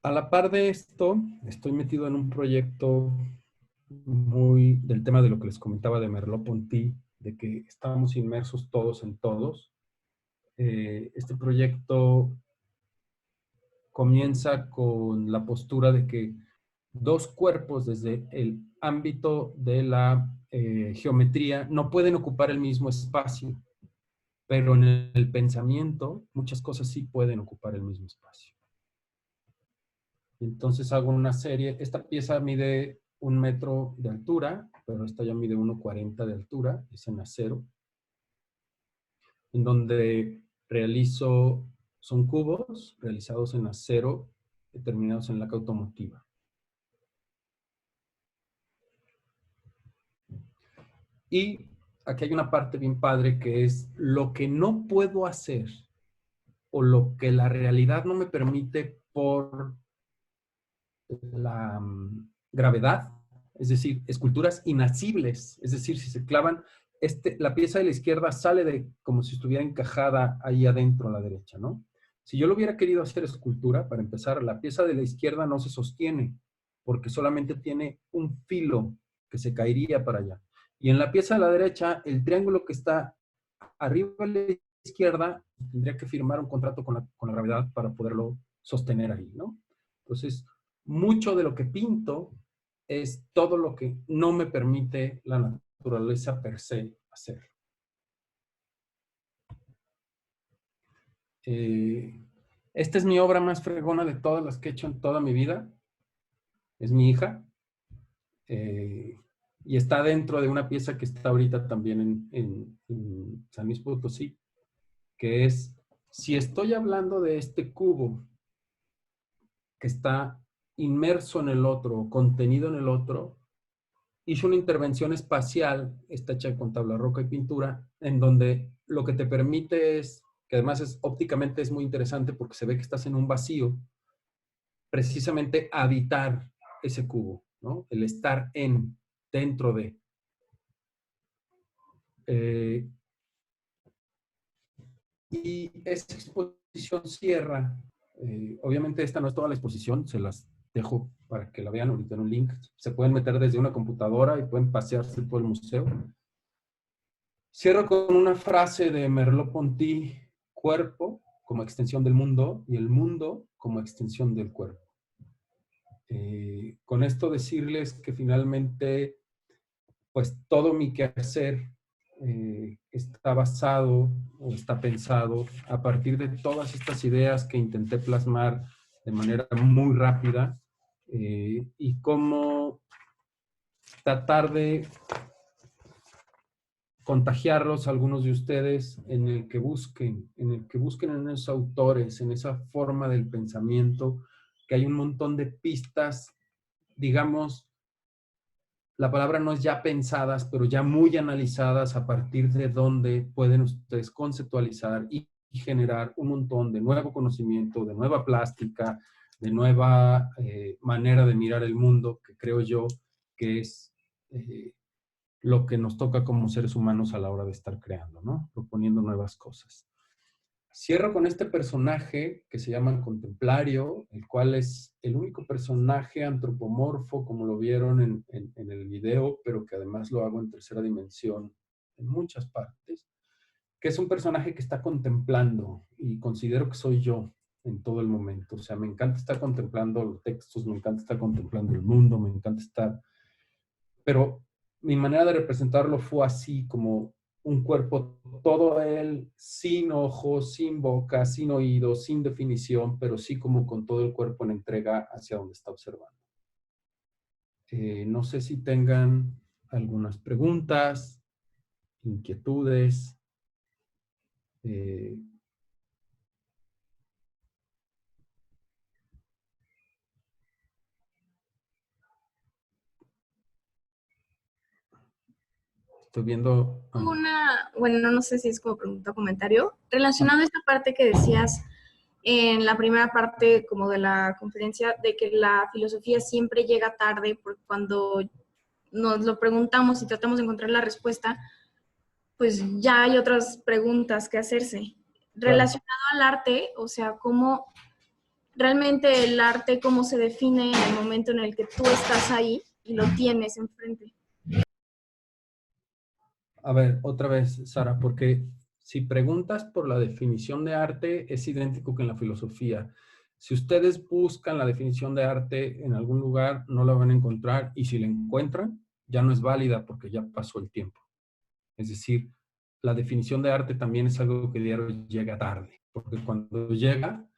A la par de esto, estoy metido en un proyecto muy del tema de lo que les comentaba de Merleau-Ponty, de que estamos inmersos todos en todos. Este proyecto comienza con la postura de que dos cuerpos desde el ámbito de la geometría no pueden ocupar el mismo espacio, pero en el pensamiento muchas cosas sí pueden ocupar el mismo espacio. Entonces hago una serie, esta pieza mide 1 metro de altura, pero esta ya mide 1,40 de altura, es en acero, en donde realizo, son cubos realizados en acero, determinados en laca automotiva. Y aquí hay una parte bien padre que es lo que no puedo hacer o lo que la realidad no me permite por la gravedad, es decir, esculturas inacibles, es decir, si se clavan, la pieza de la izquierda sale de como si estuviera encajada ahí adentro a la derecha, ¿no? Si yo lo hubiera querido hacer escultura, para empezar, la pieza de la izquierda no se sostiene, porque solamente tiene un filo que se caería para allá. Y en la pieza de la derecha, el triángulo que está arriba a la izquierda, tendría que firmar un contrato con la gravedad para poderlo sostener ahí, ¿no? Entonces, mucho de lo que pinto es todo lo que no me permite la naturaleza per se hacer. Esta es mi obra más fregona de todas las que he hecho en toda mi vida. Es mi hija. Y está dentro de una pieza que está ahorita también en San Luis Potosí, que es, si estoy hablando de este cubo que está inmerso en el otro, contenido en el otro, hizo una intervención espacial, está hecha con tabla roca y pintura, en donde lo que te permite es, que además es ópticamente es muy interesante porque se ve que estás en un vacío, precisamente habitar ese cubo, ¿no? El estar dentro de. Y esa exposición cierra, obviamente esta no es toda la exposición, se las dejo para que la vean ahorita en un link. Se pueden meter desde una computadora y pueden pasearse por el museo. Cierro con una frase de Merleau-Ponty: cuerpo como extensión del mundo y el mundo como extensión del cuerpo. Con esto decirles que finalmente, pues todo mi quehacer está basado o está pensado a partir de todas estas ideas que intenté plasmar de manera muy rápida, y cómo tratar de contagiarlos a algunos de ustedes en el que busquen en esos autores, en esa forma del pensamiento, que hay un montón de pistas, digamos, la palabra no es ya pensadas, pero ya muy analizadas a partir de donde pueden ustedes conceptualizar y generar un montón de nuevo conocimiento, de nueva plástica, de nueva manera de mirar el mundo, que creo yo que es lo que nos toca como seres humanos a la hora de estar creando, ¿no? Proponiendo nuevas cosas. Cierro con este personaje que se llama Contemplario, el cual es el único personaje antropomorfo, como lo vieron en el video, pero que además lo hago en tercera dimensión en muchas partes, que es un personaje que está contemplando y considero que soy yo en todo el momento. O sea, me encanta estar contemplando los textos, me encanta estar contemplando el mundo, me encanta estar... Pero mi manera de representarlo fue así, como un cuerpo, todo él, sin ojos, sin boca, sin oídos, sin definición, pero sí como con todo el cuerpo en entrega hacia donde está observando. No sé si tengan algunas preguntas, inquietudes. Estoy viendo... Bueno, no sé si es como pregunta o comentario, relacionado a esta parte que decías en la primera parte como de la conferencia, de que la filosofía siempre llega tarde, porque cuando nos lo preguntamos y tratamos de encontrar la respuesta, pues ya hay otras preguntas que hacerse. Relacionado al arte, o sea, cómo realmente el arte, cómo se define en el momento en el que tú estás ahí y lo tienes enfrente. A ver, otra vez, Sara, porque si preguntas por la definición de arte, es idéntico que en la filosofía. Si ustedes buscan la definición de arte en algún lugar, no la van a encontrar, y si la encuentran, ya no es válida porque ya pasó el tiempo. Es decir, la definición de arte también es algo que diario llega tarde, porque cuando llega,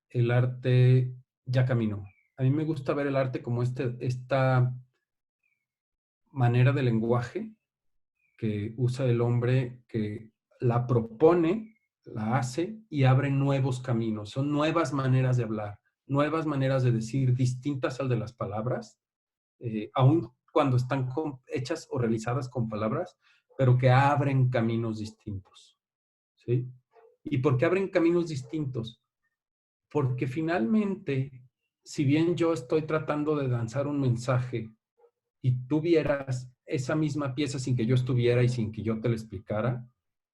el arte ya caminó. A mí me gusta ver el arte como esta manera de lenguaje que usa el hombre, que la propone, la hace y abre nuevos caminos. Son nuevas maneras de hablar, nuevas maneras de decir, distintas al de las palabras, aun cuando están hechas o realizadas con palabras, pero que abren caminos distintos. ¿Sí? ¿Y por qué abren caminos distintos? Porque finalmente, si bien yo estoy tratando de lanzar un mensaje y tú vieras esa misma pieza sin que yo estuviera y sin que yo te la explicara,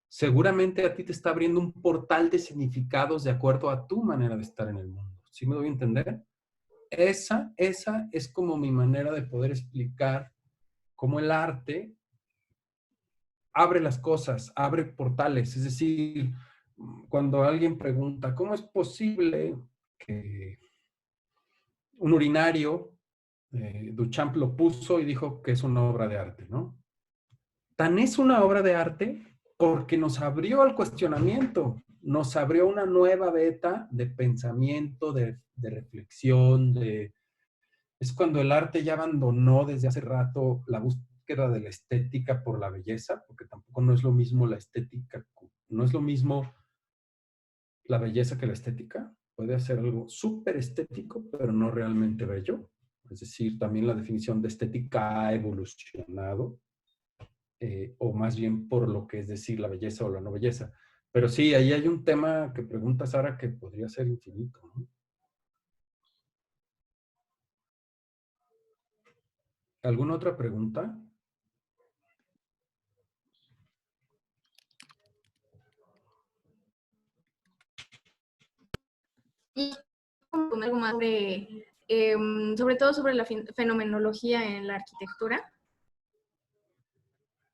seguramente a ti te está abriendo un portal de significados de acuerdo a tu manera de estar en el mundo. ¿Sí me doy a entender? Esa es como mi manera de poder explicar cómo el arte abre las cosas, abre portales. Es decir, cuando alguien pregunta, ¿cómo es posible que un urinario, Duchamp lo puso y dijo que es una obra de arte, ¿no? Tan es una obra de arte porque nos abrió al cuestionamiento, nos abrió una nueva beta de pensamiento, de reflexión, es cuando el arte ya abandonó desde hace rato la búsqueda de la estética por la belleza, porque tampoco no es lo mismo la estética, no es lo mismo la belleza que la estética. Puede ser algo súper estético, pero no realmente bello. Es decir, también la definición de estética ha evolucionado, o más bien por lo que es decir la belleza o la no belleza. Pero sí, ahí hay un tema que pregunta Sara que podría ser infinito, ¿no? ¿Alguna otra pregunta? Y algo más sobre todo sobre la fenomenología en la arquitectura.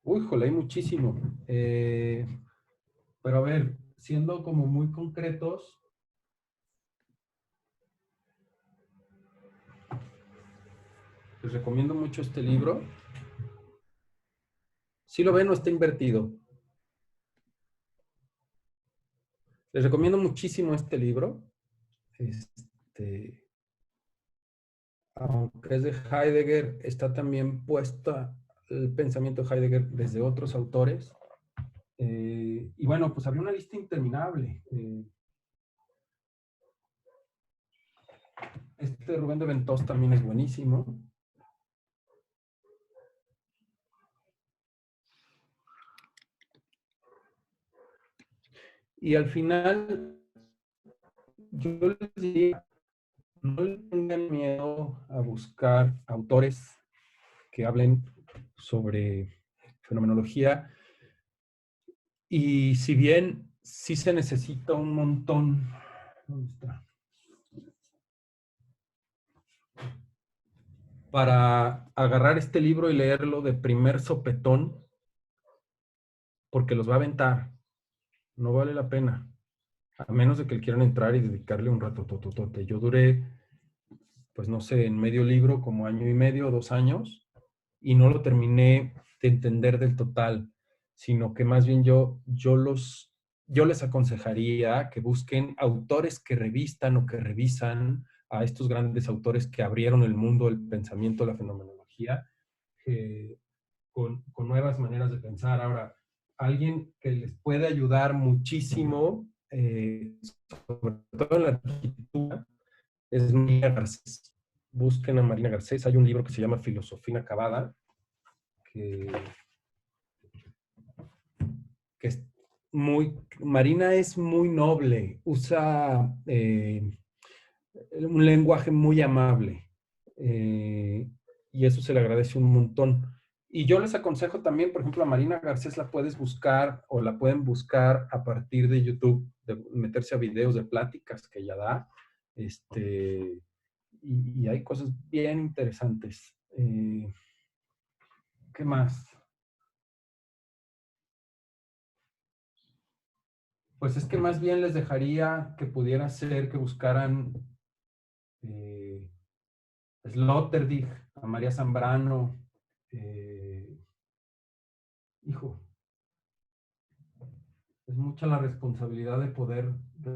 Uy, jole, hay muchísimo. Pero a ver, siendo como muy concretos, les recomiendo mucho este libro. Si lo ven, no está invertido. Les recomiendo muchísimo este libro. Aunque es de Heidegger, está también puesta el pensamiento de Heidegger desde otros autores. Y bueno, pues había una lista interminable. Este Rubén de Ventós también es buenísimo. Y al final, yo les diría, no le tengan miedo a buscar autores que hablen sobre fenomenología. Y si bien sí se necesita un montón, ¿dónde está? Para agarrar este libro y leerlo de primer sopetón, porque los va a aventar, no vale la pena, a menos de que quieran entrar y dedicarle un rato tototote. Yo duré, pues no sé, en medio libro como año y medio, 2 años, y no lo terminé de entender del total, sino que más bien yo les aconsejaría que busquen autores que revistan o que revisan a estos grandes autores que abrieron el mundo del pensamiento, la fenomenología, con nuevas maneras de pensar. Ahora, alguien que les puede ayudar muchísimo, sobre todo en la arquitectura, es Marina Garcés. Busquen a Marina Garcés. Hay un libro que se llama Filosofía Inacabada, que es Marina es muy noble, usa un lenguaje muy amable, y eso se le agradece un montón. Y yo les aconsejo también, por ejemplo, a Marina Garcés la puedes buscar o la pueden buscar a partir de YouTube, de meterse a videos de pláticas que ella da, y hay cosas bien interesantes. ¿Qué más? Pues es que más bien les dejaría que pudiera ser que buscaran Sloterdijk, a María Zambrano, hijo, es mucha la responsabilidad de poder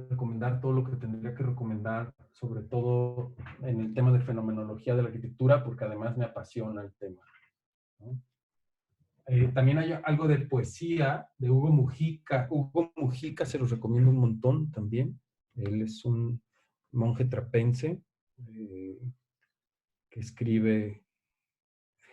recomendar todo lo que tendría que recomendar, sobre todo en el tema de fenomenología de la arquitectura, porque además me apasiona el tema, ¿no? También hay algo de poesía de Hugo Mujica. Hugo Mujica se los recomiendo un montón también. Él es un monje trapense que escribe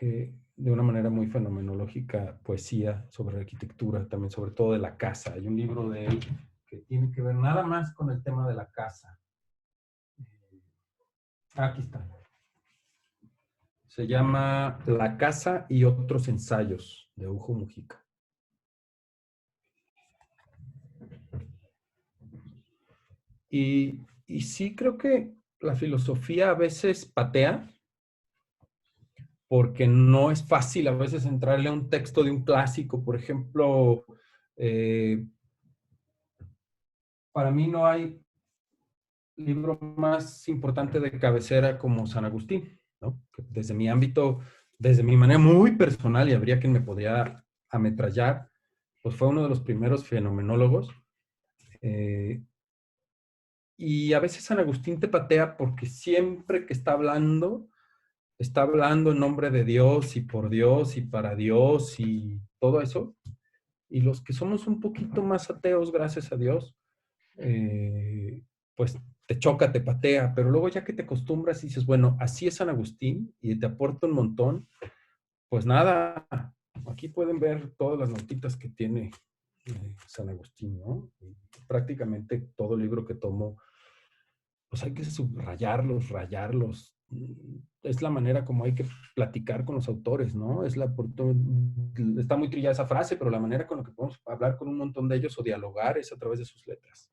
de una manera muy fenomenológica poesía sobre arquitectura, también sobre todo de la casa. Hay un libro de él que tiene que ver nada más con el tema de la casa. Aquí está. Se llama La casa y otros ensayos, de Hugo Mujica. Y sí creo que la filosofía a veces patea, porque no es fácil a veces entrarle a un texto de un clásico. Por ejemplo, para mí no hay libro más importante de cabecera como San Agustín, ¿no? Que desde mi ámbito, desde mi manera muy personal, y habría quien me podría ametrallar, pues fue uno de los primeros fenomenólogos. Y a veces San Agustín te patea porque siempre que está hablando en nombre de Dios y por Dios y para Dios y todo eso. Y los que somos un poquito más ateos, gracias a Dios, pues te choca, te patea, pero luego ya que te acostumbras y dices, bueno, así es San Agustín y te aporta un montón, pues nada, aquí pueden ver todas las notitas que tiene San Agustín, ¿no? Y prácticamente todo libro que tomo, pues hay que subrayarlos, rayarlos. Es la manera como hay que platicar con los autores, ¿no? Está muy trillada esa frase, pero la manera con la que podemos hablar con un montón de ellos o dialogar es a través de sus letras.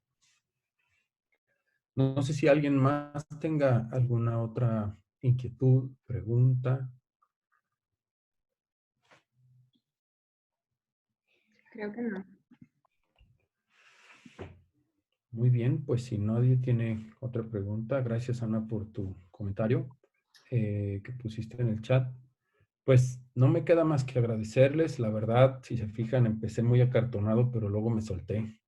No sé si alguien más tenga alguna otra inquietud, pregunta. Creo que no. Muy bien, pues si nadie tiene otra pregunta, gracias Ana por tu comentario que pusiste en el chat. Pues no me queda más que agradecerles. La verdad, si se fijan, empecé muy acartonado, pero luego me solté.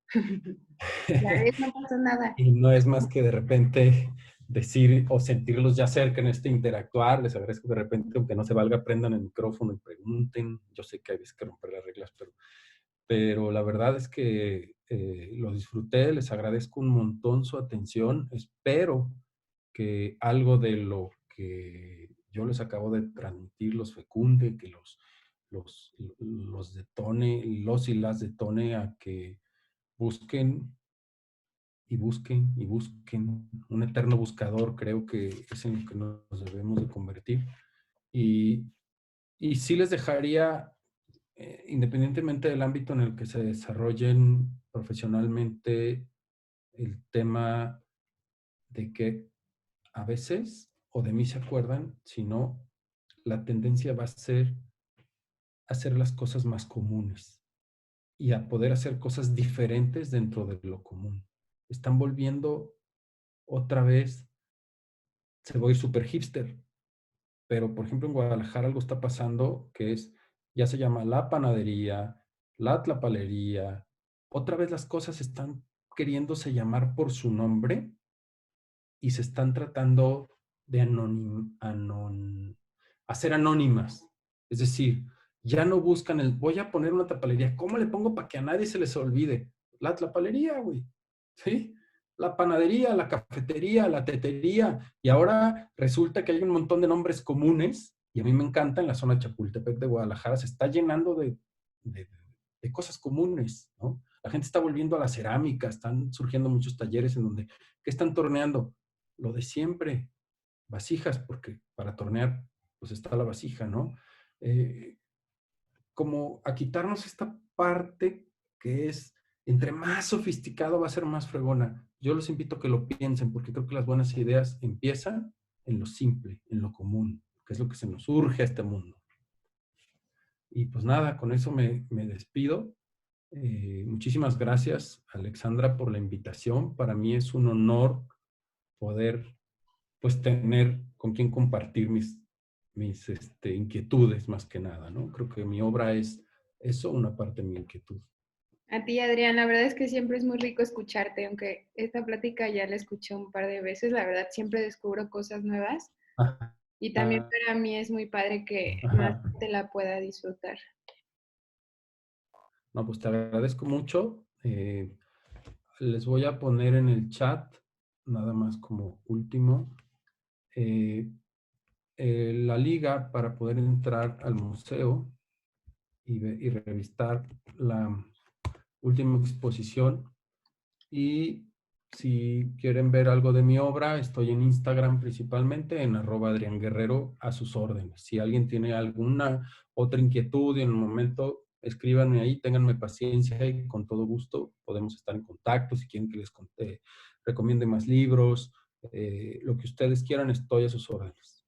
Ya ves, no pasó nada. Y no es más que de repente decir o sentirlos ya cerca en este interactuar. Les agradezco de repente, aunque no se valga, prendan el micrófono y pregunten. Yo sé que hay veces que romper las reglas, pero la verdad es que lo disfruté. Les agradezco un montón su atención. Espero que algo de lo que yo les acabo de transmitir los fecunde, que los detone, los y las detone a que busquen y busquen, y busquen. Un eterno buscador, creo que es en lo que nos debemos de convertir. Y sí les dejaría, independientemente del ámbito en el que se desarrollen profesionalmente, el tema de que a veces, o de mí se acuerdan, sino la tendencia va a ser hacer las cosas más comunes y a poder hacer cosas diferentes dentro de lo común. Están volviendo otra vez, se voy a ir súper hipster, pero por ejemplo en Guadalajara algo está pasando que es, ya se llama la panadería, la tlapalería, otra vez las cosas están queriéndose llamar por su nombre y se están tratando de hacer anónimas. Es decir, ya no buscan voy a poner una tlapalería. ¿Cómo le pongo para que a nadie se les olvide? La tlapalería, güey. ¿Sí? La panadería, la cafetería, la tetería. Y ahora resulta que hay un montón de nombres comunes, y a mí me encanta, en la zona de Chapultepec de Guadalajara, se está llenando de cosas comunes, ¿no? La gente está volviendo a la cerámica, están surgiendo muchos talleres en donde, ¿qué están torneando? Lo de siempre, vasijas, porque para tornear, pues está la vasija, ¿no? Como a quitarnos esta parte que es, entre más sofisticado va a ser más fregona. Yo los invito a que lo piensen, porque creo que las buenas ideas empiezan en lo simple, en lo común, que es lo que se nos urge a este mundo. Y pues nada, con eso me despido. Muchísimas gracias, Alexandra, por la invitación. Para mí es un honor poder, pues, tener con quien compartir mis inquietudes más que nada, ¿no? Creo que mi obra es eso, una parte de mi inquietud. A ti, Adrián, la verdad es que siempre es muy rico escucharte, aunque esta plática ya la escuché un par de veces, la verdad siempre descubro cosas nuevas Ajá, y también para mí es muy padre que más ajá. gente la pueda disfrutar. No, pues te agradezco mucho. Les voy a poner en el chat, nada más como último, eh, la liga para poder entrar al museo y revisar la última exposición. Y si quieren ver algo de mi obra, estoy en Instagram principalmente, en @Adrián Guerrero, a sus órdenes. Si alguien tiene alguna otra inquietud en el momento, escríbanme ahí, ténganme paciencia y con todo gusto podemos estar en contacto. Si quieren que les recomiende más libros, lo que ustedes quieran, estoy a sus órdenes.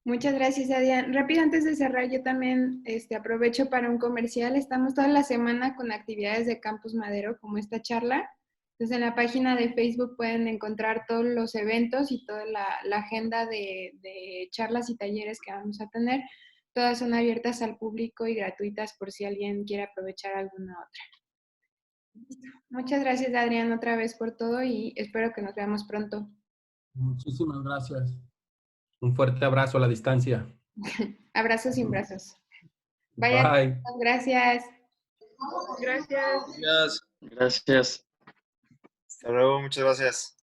Muchas gracias, Adrián. Rápido, antes de cerrar, yo también aprovecho para un comercial. Estamos toda la semana con actividades de Campus Madero, como esta charla. Entonces, en la página de Facebook pueden encontrar todos los eventos y toda la agenda de charlas y talleres que vamos a tener. Todas son abiertas al público y gratuitas por si alguien quiere aprovechar alguna otra. Muchas gracias, Adrián, otra vez por todo y espero que nos veamos pronto. Muchísimas gracias. Un fuerte abrazo a la distancia. Abrazos sin brazos. Vaya, Bye. gracias. Gracias. Gracias. Gracias. Hasta luego, muchas gracias.